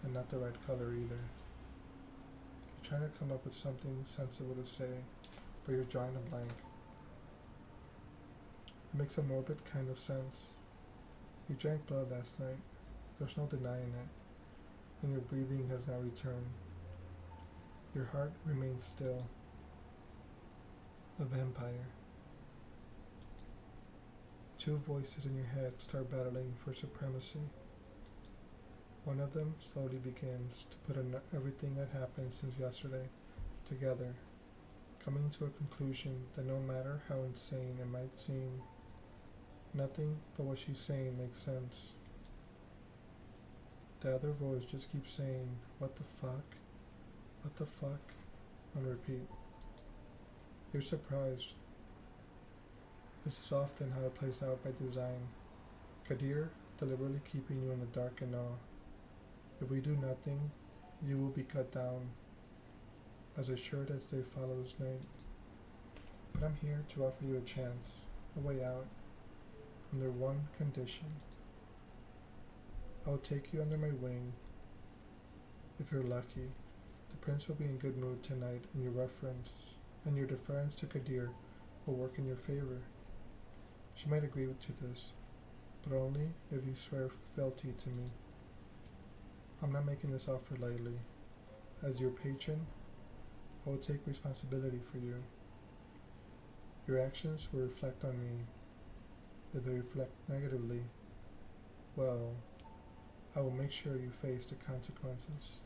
and not the right color either. You're trying to come up with something sensible to say, but you're drawing a blank. It makes a morbid kind of sense. You drank blood last night. There's no denying it, and your breathing has now returned. Your heart remains still. A vampire. Two voices in your head start battling for supremacy. One of them slowly begins to put everything that happened since yesterday together, coming to a conclusion that no matter how insane it might seem, nothing but what she's saying makes sense. The other voice just keeps saying, "What the fuck? What the fuck?" on repeat. You're surprised. This is often how it plays out by design. Kadir deliberately keeping you in the dark and awe. If we do nothing, you will be cut down, as assured as day follows night. But I'm here to offer you a chance, a way out, under one condition. I will take you under my wing. If you're lucky, the prince will be in good mood tonight, and your deference to Kadir will work in your favor. She might agree to this, but only if you swear fealty to me. I'm not making this offer lightly. As your patron, I will take responsibility for you. Your actions will reflect on me. If they reflect negatively, well, I will make sure you face the consequences.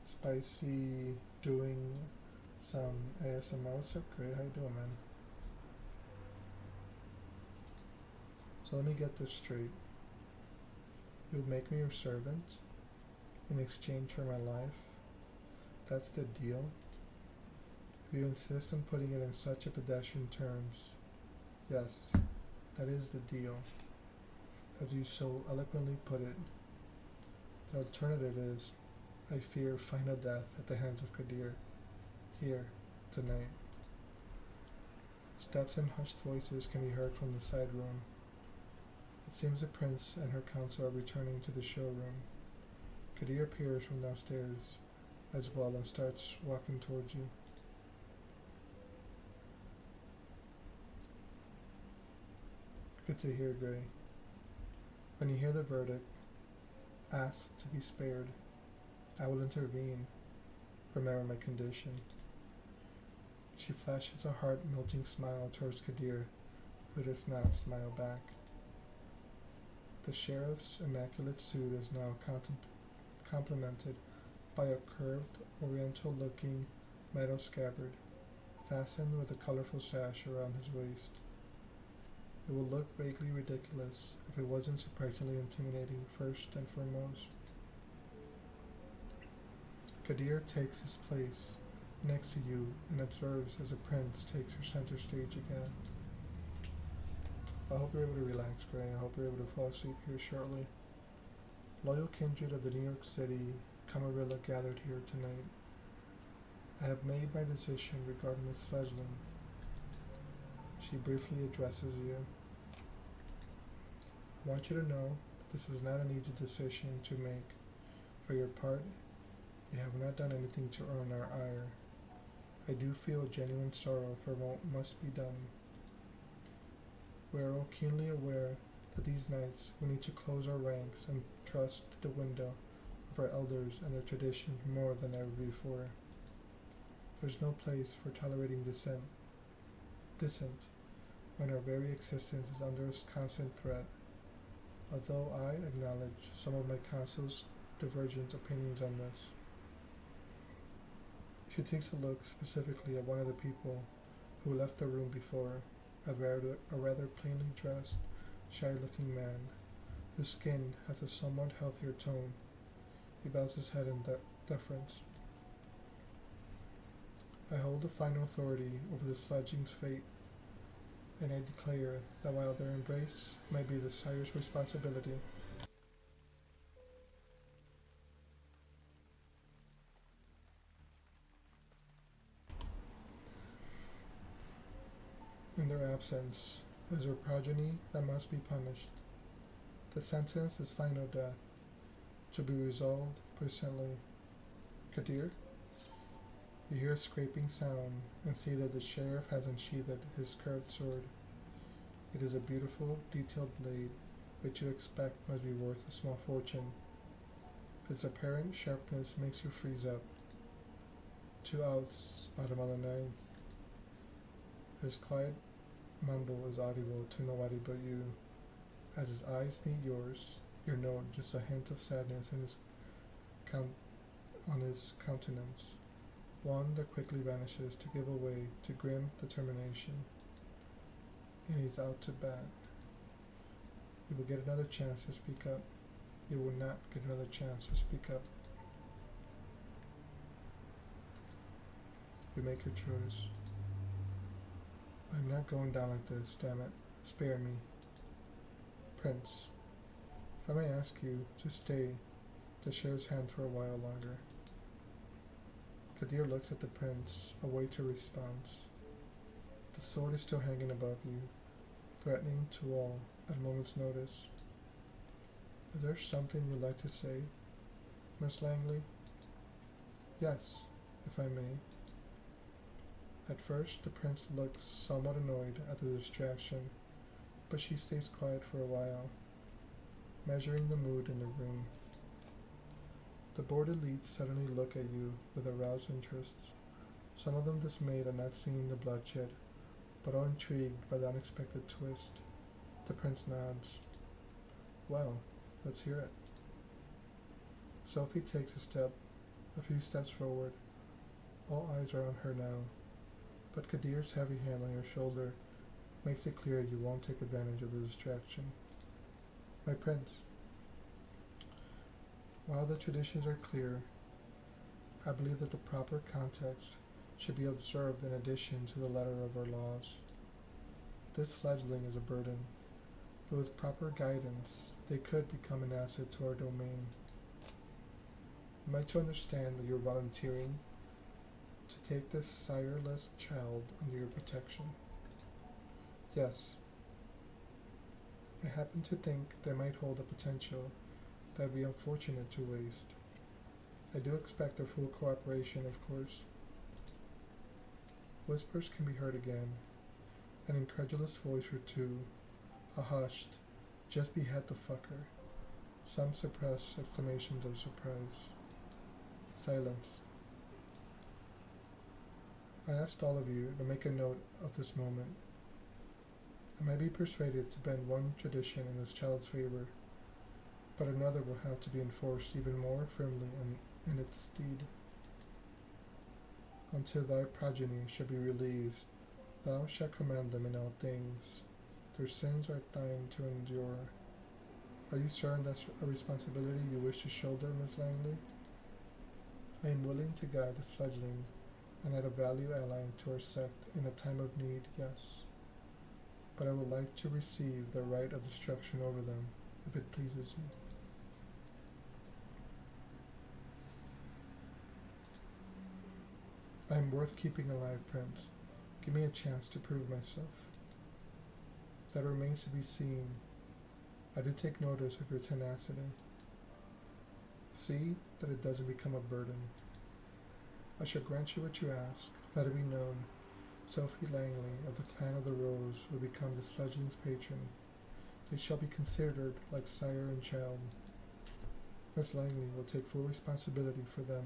Spicy doing some ASMR. What's up, great? How you doing, man? So let me get this straight. You would make me your servant in exchange for my life? That's the deal? If you insist on putting it in such a pedestrian terms, yes, that is the deal. As you so eloquently put it, the alternative is, I fear final death at the hands of Kadir, here, tonight. Steps and hushed voices can be heard from the side room. It seems the prince and her council are returning to the showroom. Kadir appears from downstairs as well and starts walking towards you. Good to hear, Gray. When you hear the verdict, ask to be spared. I will intervene. Remember my condition. She flashes a heart-melting smile towards Kadir, who does not smile back. The sheriff's immaculate suit is now complemented by a curved, oriental-looking metal scabbard, fastened with a colorful sash around his waist. It would look vaguely ridiculous if it wasn't surprisingly intimidating first and foremost. Kadir takes his place next to you and observes as the prince takes her center stage again. I hope you're able to relax, Gray. I hope you're able to fall asleep here shortly. Loyal kindred of the New York City Camarilla gathered here tonight. I have made my decision regarding Miss Fleslin. She briefly addresses you. I want you to know that this is not an easy decision to make. For your part, you have not done anything to earn our ire. I do feel genuine sorrow for what must be done. We are all keenly aware that these nights we need to close our ranks and trust the window of our elders and their traditions more than ever before. There's no place for tolerating dissent. distant, when our very existence is under constant threat. Although I acknowledge some of my council's divergent opinions on this. She takes a look specifically at one of the people who left the room before, a rather plainly dressed, shy-looking man, whose skin has a somewhat healthier tone. He bows his head in deference. I hold the final authority over this fledgling's fate, and I declare that while their embrace might be the sire's responsibility, in their absence is her progeny that must be punished. The sentence is final death, to be resolved presently. Kadir? You hear a scraping sound and see that the sheriff has unsheathed his curved sword. It is a beautiful, detailed blade, which you expect must be worth a small fortune. Its apparent sharpness makes you freeze up. 2 outs, bottom of the ninth. His quiet mumble is audible to nobody but you. As his eyes meet yours, you note just a hint of sadness in on his countenance, one that quickly vanishes to give way to grim determination. And he's out to bat. You will get another chance to speak up. You will not get another chance to speak up. You make your choice. I'm not going down like this, damn it. Spare me. Prince, if I may ask you to stay to share his hand for a while longer. Kadir looks at the prince, await a response. The sword is still hanging above you, threatening to all at a moment's notice. Is there something you'd like to say, Miss Langley? Yes, if I may. At first, the prince looks somewhat annoyed at the distraction, but she stays quiet for a while, measuring the mood in the room. The bored elites suddenly look at you with aroused interest, some of them dismayed at not seeing the bloodshed, but all intrigued by the unexpected twist. The prince nods. Well, let's hear it. Sophie takes a few steps forward. All eyes are on her now, but Kadir's heavy hand on your shoulder makes it clear you won't take advantage of the distraction. My prince, while the traditions are clear, I believe that the proper context should be observed in addition to the letter of our laws. This fledgling is a burden, but with proper guidance, they could become an asset to our domain. Am I to understand that you're volunteering to take this sireless child under your protection? Yes. I happen to think they might hold a potential that would be unfortunate to waste. I do expect their full cooperation, of course. Whispers can be heard again, an incredulous voice or two, a hushed, just behead the fucker, some suppressed exclamations of surprise. Silence. I asked all of you to make a note of this moment. I might be persuaded to bend one tradition in this child's favor, but another will have to be enforced even more firmly in its stead. Until thy progeny shall be released, thou shalt command them in all things. Their sins are thine to endure. Are you certain that's a responsibility you wish to shoulder, Miss Langley? I am willing to guide this fledgling and add a value ally to our sect in a time of need, yes. But I would like to receive the right of destruction over them, if it pleases you. I am worth keeping alive, Prince. Give me a chance to prove myself. That remains to be seen. I do take notice of your tenacity. See that it doesn't become a burden. I shall grant you what you ask. Let it be known, Sophie Langley of the Clan of the Rose will become this fledgling's patron. They shall be considered like sire and child. Miss Langley will take full responsibility for them,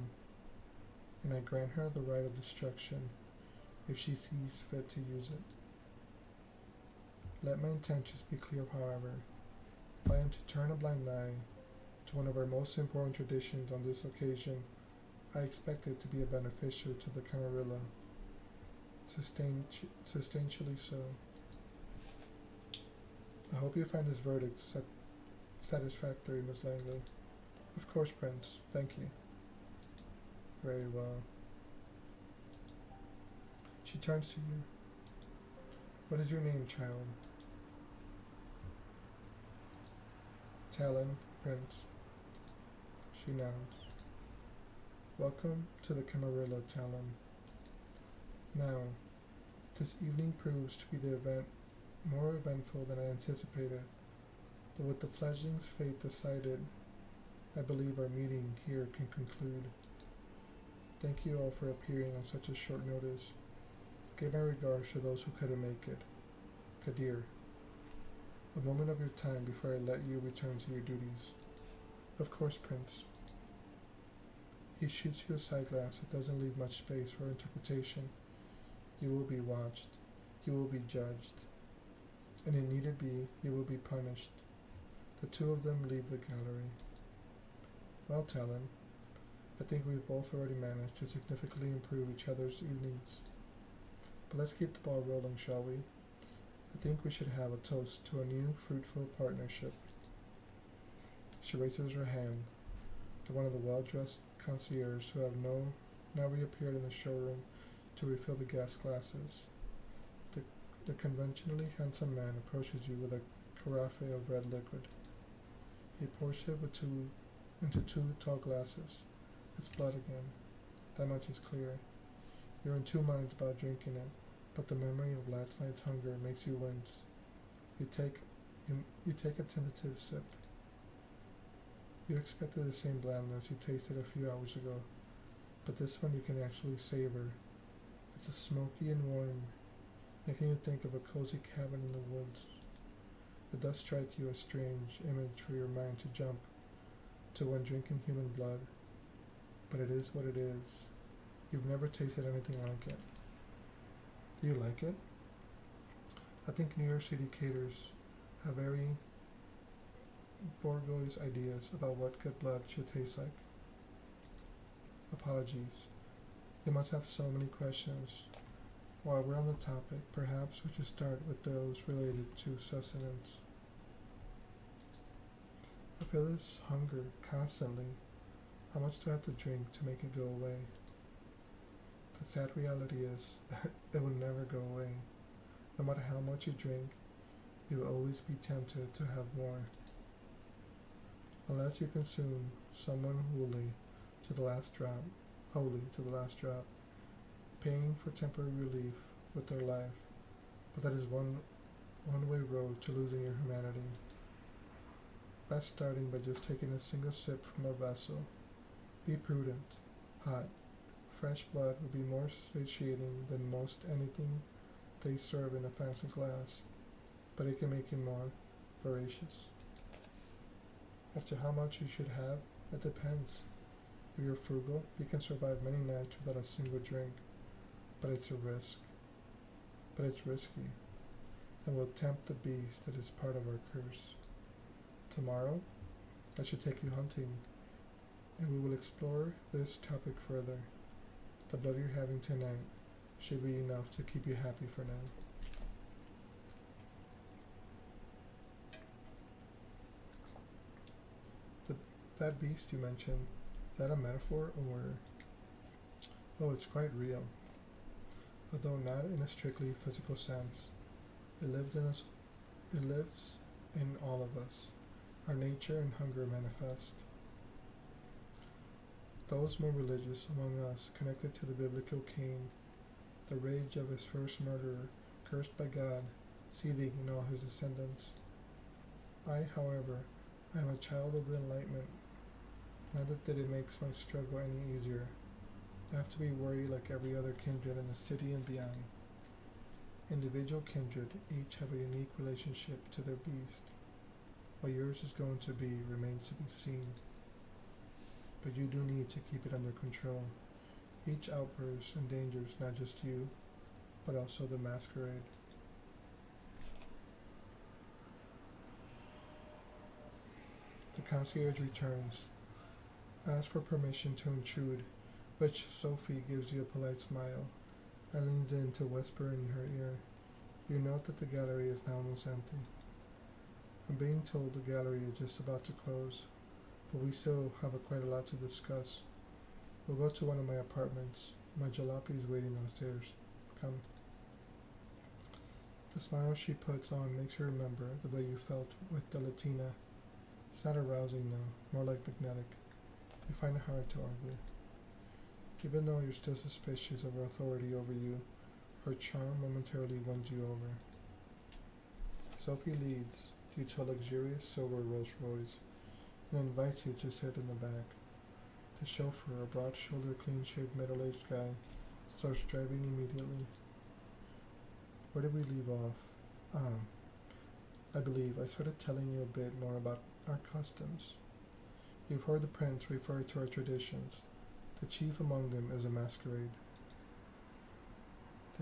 and I grant her the right of destruction if she sees fit to use it. Let my intentions be clear, however. If I am to turn a blind eye to one of our most important traditions on this occasion, I expect it to be beneficial to the Camarilla. Substantially so. I hope you find this verdict satisfactory, Miss Langley. Of course, Prince. Thank you. Very well. She turns to you. What is your name, child? Talon, Prince. She nods. Welcome to the Camarilla, Talon. Now, this evening proves to be the event more eventful than I anticipated, but with the fledgling's fate decided, I believe our meeting here can conclude. Thank you all for appearing on such a short notice. Give my regards to those who couldn't make it. Kadir, a moment of your time before I let you return to your duties. Of course, Prince. He shoots you a side glance that doesn't leave much space for interpretation. You will be watched. You will be judged. And if needed be, you will be punished. The two of them leave the gallery. Well, Talon, I think we've both already managed to significantly improve each other's evenings. But let's keep the ball rolling, shall we? I think we should have a toast to a new, fruitful partnership. She raises her hand to one of the well-dressed concierges who have now reappeared in the showroom to refill the guest glasses. The conventionally handsome man approaches you with a carafe of red liquid. He pours it into two tall glasses. It's blood again. That much is clear. You're in two minds about drinking it, but the memory of last night's hunger makes you wince. You take a tentative sip. You expected the same blandness you tasted a few hours ago, but this one you can actually savor. It's smoky and warm, making you think of a cozy cabin in the woods. It does strike you a strange image for your mind to jump to when drinking human blood, but it is what it is. You've never tasted anything like it. Do you like it? I think New York City caterers have very bourgeois ideas about what good blood should taste like. Apologies. You must have so many questions. While we're on the topic, perhaps we should start with those related to sustenance. I feel this hunger constantly. How much do I have to drink to make it go away? The sad reality is, it will never go away. No matter how much you drink, you will always be tempted to have more. Unless you consume someone wholly to the last drop, paying for temporary relief with their life, but that is one-way road to losing your humanity. Best starting by just taking a single sip from a vessel. Be prudent. Hot, fresh blood will be more satiating than most anything they serve in a fancy glass, but it can make you more voracious. As to how much you should have, it depends. If you're frugal, you can survive many nights without a single drink, but it's a risk. But it's risky, and will tempt the beast that is part of our curse. Tomorrow, I should take you hunting, and we will explore this topic further. The blood you're having tonight should be enough to keep you happy for now. That beast you mentioned, is that a metaphor or... Oh, it's quite real. Although not in a strictly physical sense, it lives in us. It lives in all of us. Our nature and hunger manifest. Those more religious among us connected to the biblical Cain, the rage of his first murderer, cursed by God, seething in all his descendants. I, however, am a child of the Enlightenment. Not that it makes my struggle any easier. I have to be worried like every other kindred in the city and beyond. Individual kindred each have a unique relationship to their beast. What yours is going to be remains to be seen. But you do need to keep it under control. Each outburst endangers not just you, but also the Masquerade. concierge returns. Ask for permission to intrude, which Sophie gives you a polite smile and leans in to whisper in her ear. You note that the gallery is now almost empty. I'm being told the gallery is just about to close, but we still have quite a lot to discuss. We'll go to one of my apartments. My jalopy is waiting downstairs. Come. The smile she puts on makes you remember the way you felt with the Latina. It's not arousing though, more like magnetic. You find it hard to argue. Even though you're still suspicious of her authority over you, her charm momentarily wins you over. Sophie leads you to a luxurious silver Rolls Royce and invites you to sit in the back. The chauffeur, a broad-shouldered, clean-shaved, middle-aged guy, starts driving immediately. Where did we leave off? I believe I started telling you a bit more about our customs. You've heard the prince refer to our traditions. The chief among them is a masquerade.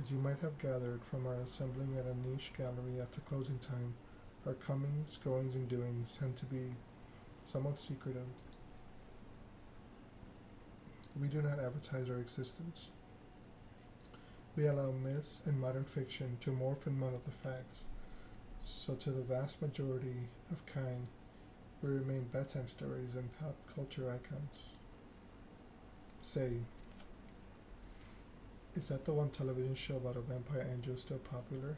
As you might have gathered from our assembling at a niche gallery after closing time, our comings, goings, and doings tend to be somewhat secretive. We do not advertise our existence. We allow myths and modern fiction to morph and muddle the facts, so to the vast majority of kind, we remain bedtime stories and pop culture icons. Say, is that the one television show about a vampire angel still popular?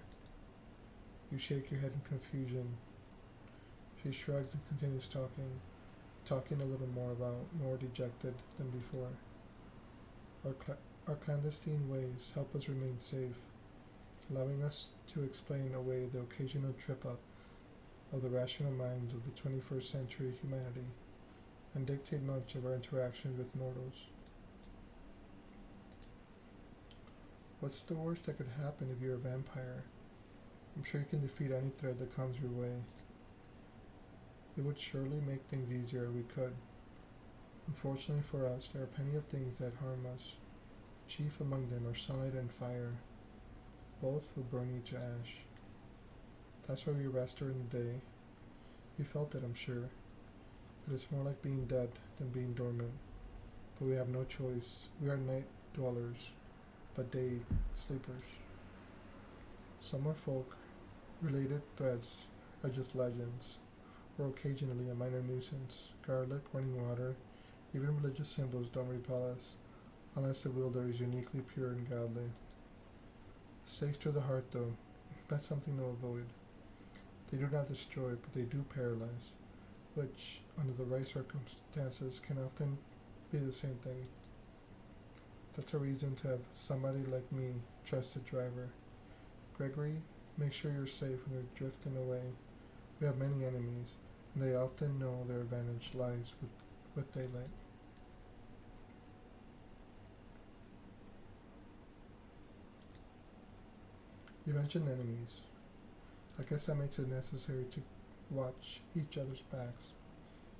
You shake your head in confusion. She shrugs and continues talking a little more dejected than before. Our clandestine ways help us remain safe, allowing us to explain away the occasional trip-up of the rational minds of the 21st century humanity, and dictate much of our interaction with mortals. What's the worst that could happen if you're a vampire? I'm sure you can defeat any threat that comes your way. It would surely make things easier if we could. Unfortunately for us, there are plenty of things that harm us. Chief among them are sunlight and fire. Both will burn you to ash. That's why we rest during the day. You felt it, I'm sure. That it's more like being dead than being dormant. But we have no choice. We are night dwellers, but day sleepers. Summer folk related threads are just legends, or occasionally a minor nuisance. Garlic, running water, even religious symbols don't repel us, unless the wielder is uniquely pure and godly. Stakes to the heart, though, that's something to avoid. They do not destroy, but they do paralyze, which, under the right circumstances, can often be the same thing. That's a reason to have somebody like me trust the driver. Gregory, make sure you're safe when you're drifting away. We have many enemies, and they often know their advantage lies with daylight. You mentioned enemies. I guess that makes it necessary to watch each other's backs.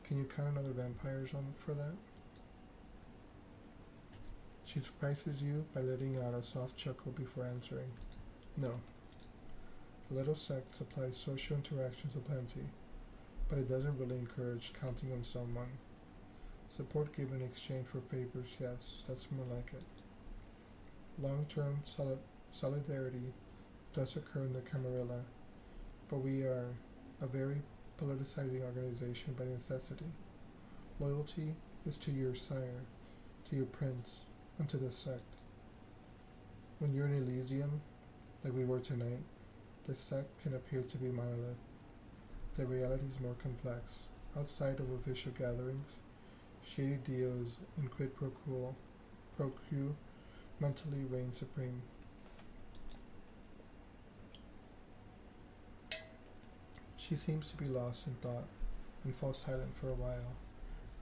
Can you count another vampires on for that? She surprises you by letting out a soft chuckle before answering. No. The little sect supplies social interactions aplenty, but it doesn't really encourage counting on someone. Support given in exchange for favors, yes, that's more like it. Long-term solidarity does occur in the Camarilla, but we are a very politicizing organization by necessity. Loyalty is to your sire, to your prince, and to the sect. When you're in Elysium, like we were tonight, the sect can appear to be monolith. The reality is more complex. Outside of official gatherings, shady deals and quid pro quo mentally reign supreme. She seems to be lost in thought and falls silent for a while,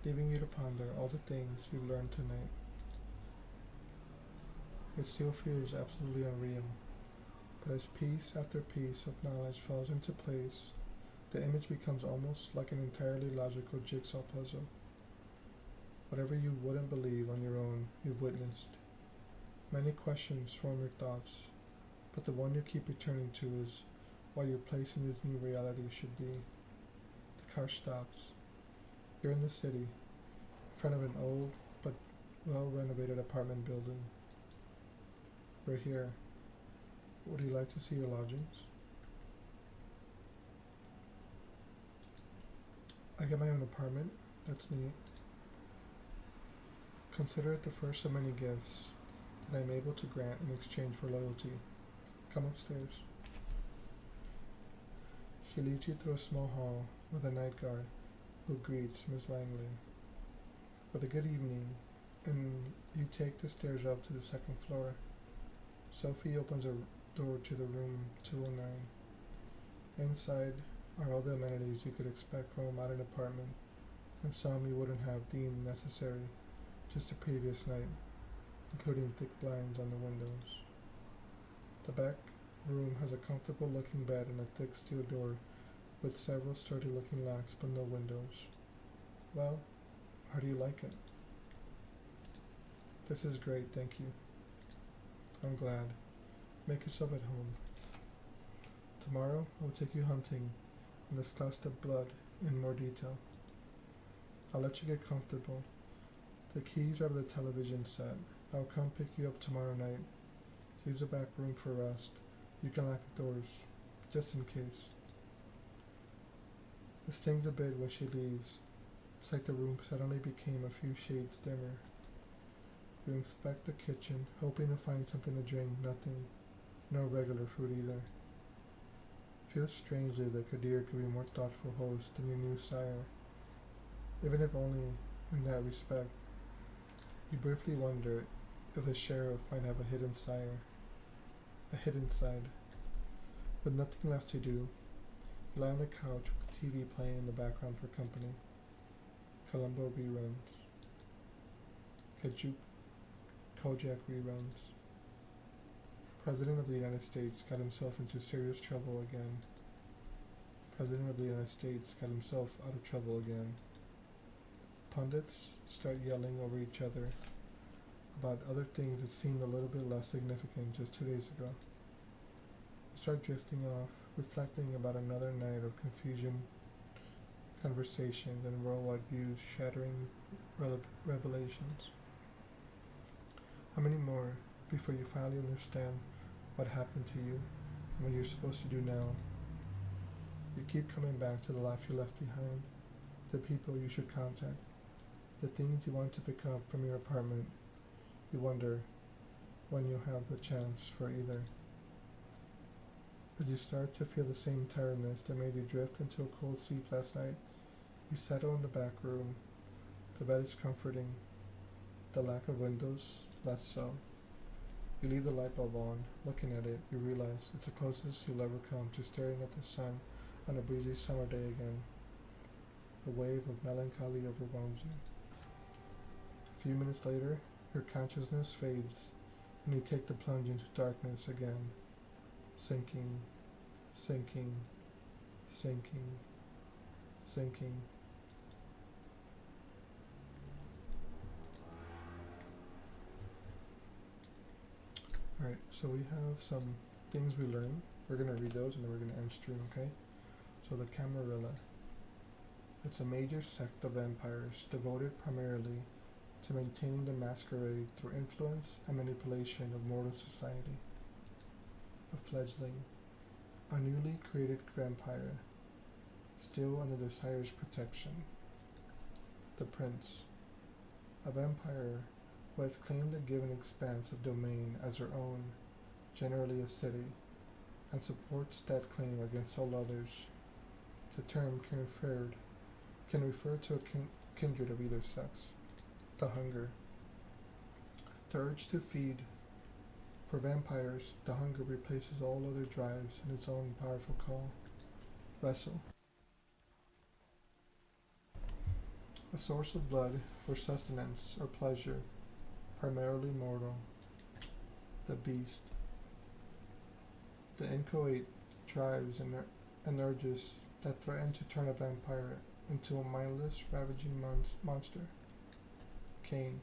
leaving you to ponder all the things you learned tonight. It still feels absolutely unreal, but as piece after piece of knowledge falls into place, the image becomes almost like an entirely logical jigsaw puzzle. Whatever you wouldn't believe on your own, you've witnessed. Many questions swarm your thoughts, but the one you keep returning to is what your place in this new reality should be. The car stops. You're in the city, in front of an old but well-renovated apartment building. We're here. Would you like to see your lodgings? I get my own apartment. That's neat. Consider it the first of many gifts that I'm able to grant in exchange for loyalty. Come upstairs. She leads you through a small hall with a night guard who greets Miss Langley with a good evening, and you take the stairs up to the second floor. Sophie opens a door to the room 209. Inside are all the amenities you could expect from a modern apartment, and some you wouldn't have deemed necessary just the previous night, including thick blinds on the windows. The back room has a comfortable looking bed and a thick steel door with several sturdy looking locks but no windows. Well, how do you like it? This is great, thank you. I'm glad. Make yourself at home. Tomorrow I'll take you hunting and discuss the blood in more detail. I'll let you get comfortable. The keys are of the television set. I'll come pick you up tomorrow night. Use the back room for rest. You can lock the doors, just in case. It stings a bit when she leaves. It's like the room suddenly became a few shades dimmer. You inspect the kitchen, hoping to find something to drink. Nothing. No regular food either. Feels strangely that Kadir could be more thoughtful host than your new sire, even if only in that respect. You briefly wonder if the sheriff might have a hidden sire, a hidden side. With nothing left to do, you lie on the couch with the TV playing in the background for company. Columbo reruns. Kojak reruns. President of the United States got himself into serious trouble again. President of the United States got himself out of trouble again. Pundits start yelling over each other about other things that seemed a little bit less significant just 2 days ago. You start drifting off, reflecting about another night of confusion, conversations, and worldwide views shattering revelations. How many more before you finally understand what happened to you and what you're supposed to do now? You keep coming back to the life you left behind, the people you should contact, the things you want to pick up from your apartment. You wonder when you'll have the chance for either. As you start to feel the same tiredness that made you drift into a cold sleep last night, you settle in the back room. The bed is comforting. The lack of windows, less so. You leave the light bulb on. Looking at it, you realize it's the closest you'll ever come to staring at the sun on a breezy summer day again. A wave of melancholy overwhelms you. A few minutes later, your consciousness fades, and you take the plunge into darkness again. Sinking, sinking, sinking, sinking. Alright, so we have some things we learned. We're going to read those and then we're going to end stream, okay? So the Camarilla. It's a major sect of vampires devoted primarily to maintaining the Masquerade through influence and manipulation of mortal society. A fledgling, a newly created vampire, still under the sire's protection. The Prince, a vampire who has claimed a given expanse of domain as her own, generally a city, and supports that claim against all others. The term can refer to a kindred of either sex. The Hunger, the urge to feed. For vampires, the hunger replaces all other drives in its own powerful call. Vessel, a source of blood for sustenance or pleasure, primarily mortal. The Beast, the inchoate drives and urges that threaten to turn a vampire into a mindless, ravaging monster. Cain,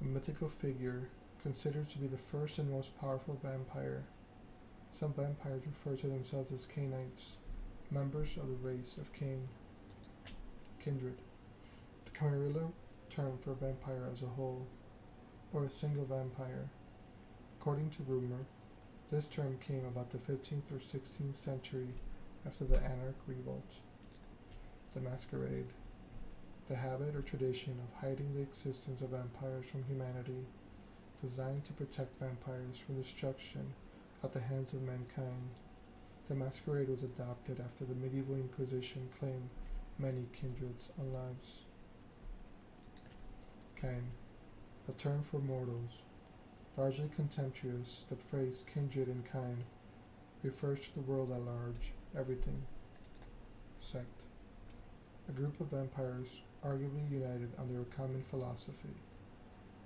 a mythical figure considered to be the first and most powerful vampire. Some vampires refer to themselves as Cainites, members of the race of Cain. Kindred, Camarilla term for vampire as a whole, or a single vampire. According to rumor, this term came about the 15th or 16th century after the Anarch Revolt. The Masquerade, the habit or tradition of hiding the existence of vampires from humanity, designed to protect vampires from destruction at the hands of mankind. The Masquerade was adopted after the medieval Inquisition claimed many kindreds on lives. Kind, a term for mortals. Largely contemptuous, the phrase kindred in kind refers to the world at large, everything. Sect, a group of vampires arguably united under a common philosophy.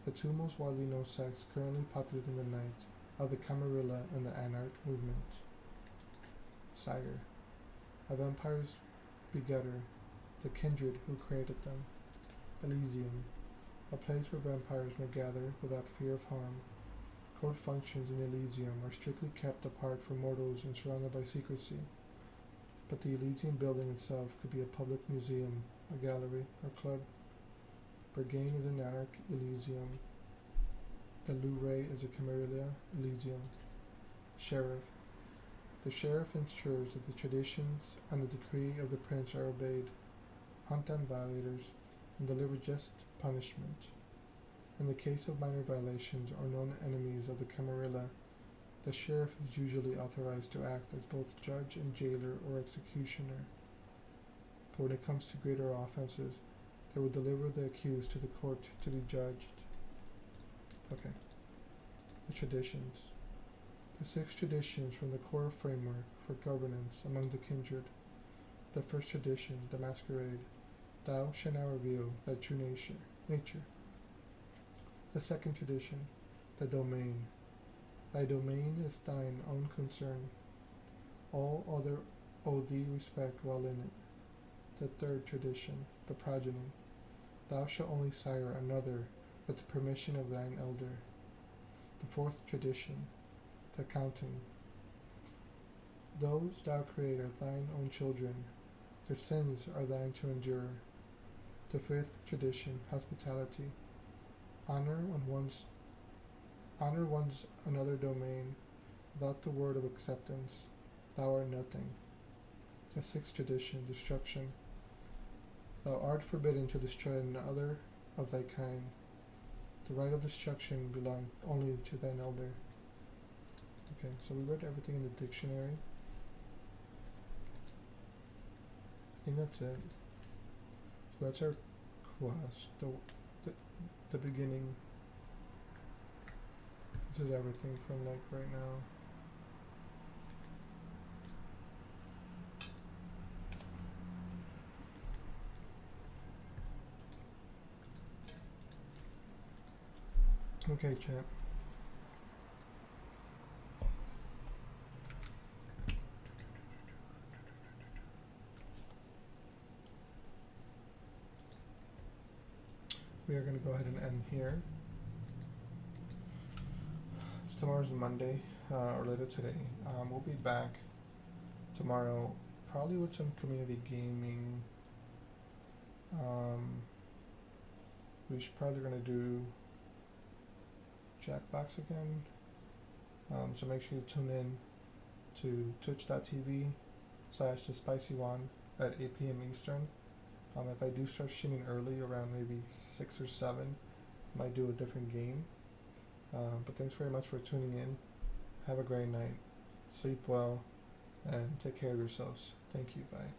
The two most widely known sects currently populating the night are the Camarilla and the Anarch movement. Sire, a vampire's begetter, the kindred who created them. Elysium, a place where vampires may gather without fear of harm. Court functions in Elysium are strictly kept apart from mortals and surrounded by secrecy, but the Elysium building itself could be a public museum, a gallery, or club. Berghain is an Anarch Elysium. The Louvre is a Camarilla Elysium. Sheriff, the sheriff ensures that the traditions and the decree of the prince are obeyed, hunt down violators, and deliver just punishment. In the case of minor violations or known enemies of the Camarilla, the sheriff is usually authorized to act as both judge and jailer or executioner. But when it comes to greater offenses, they will deliver the accused to the court to be judged. Okay. The traditions. The 6 traditions from the core framework for governance among the kindred. The first tradition, the Masquerade. Thou shalt now reveal thy true nature. The second tradition, the domain. Thy domain is thine own concern. All other owe thee respect while in it. The third tradition, the progeny. Thou shalt only sire another with the permission of thine elder. The fourth tradition, the counting. Those thou create are thine own children. Their sins are thine to endure. The fifth tradition, hospitality. Honor one's another domain. Without the word of acceptance, thou art nothing. The sixth tradition, destruction. Thou art forbidden to destroy another of thy kind. The right of destruction belongs only to thine elder. Okay, so we read everything in the dictionary. I think that's it. So that's our quest. The beginning. This is everything from like right now. Okay, champ. We are going to go ahead and end here. Tomorrow's Monday, or later today. We'll be back tomorrow, probably with some community gaming. We're probably going to do Jackbox again. So make sure you tune in to twitch.tv/TheSpicyJuan at 8 p.m. Eastern. If I do start streaming early, around maybe 6 or 7, I might do a different game. But thanks very much for tuning in. Have a great night. Sleep well, and take care of yourselves. Thank you. Bye.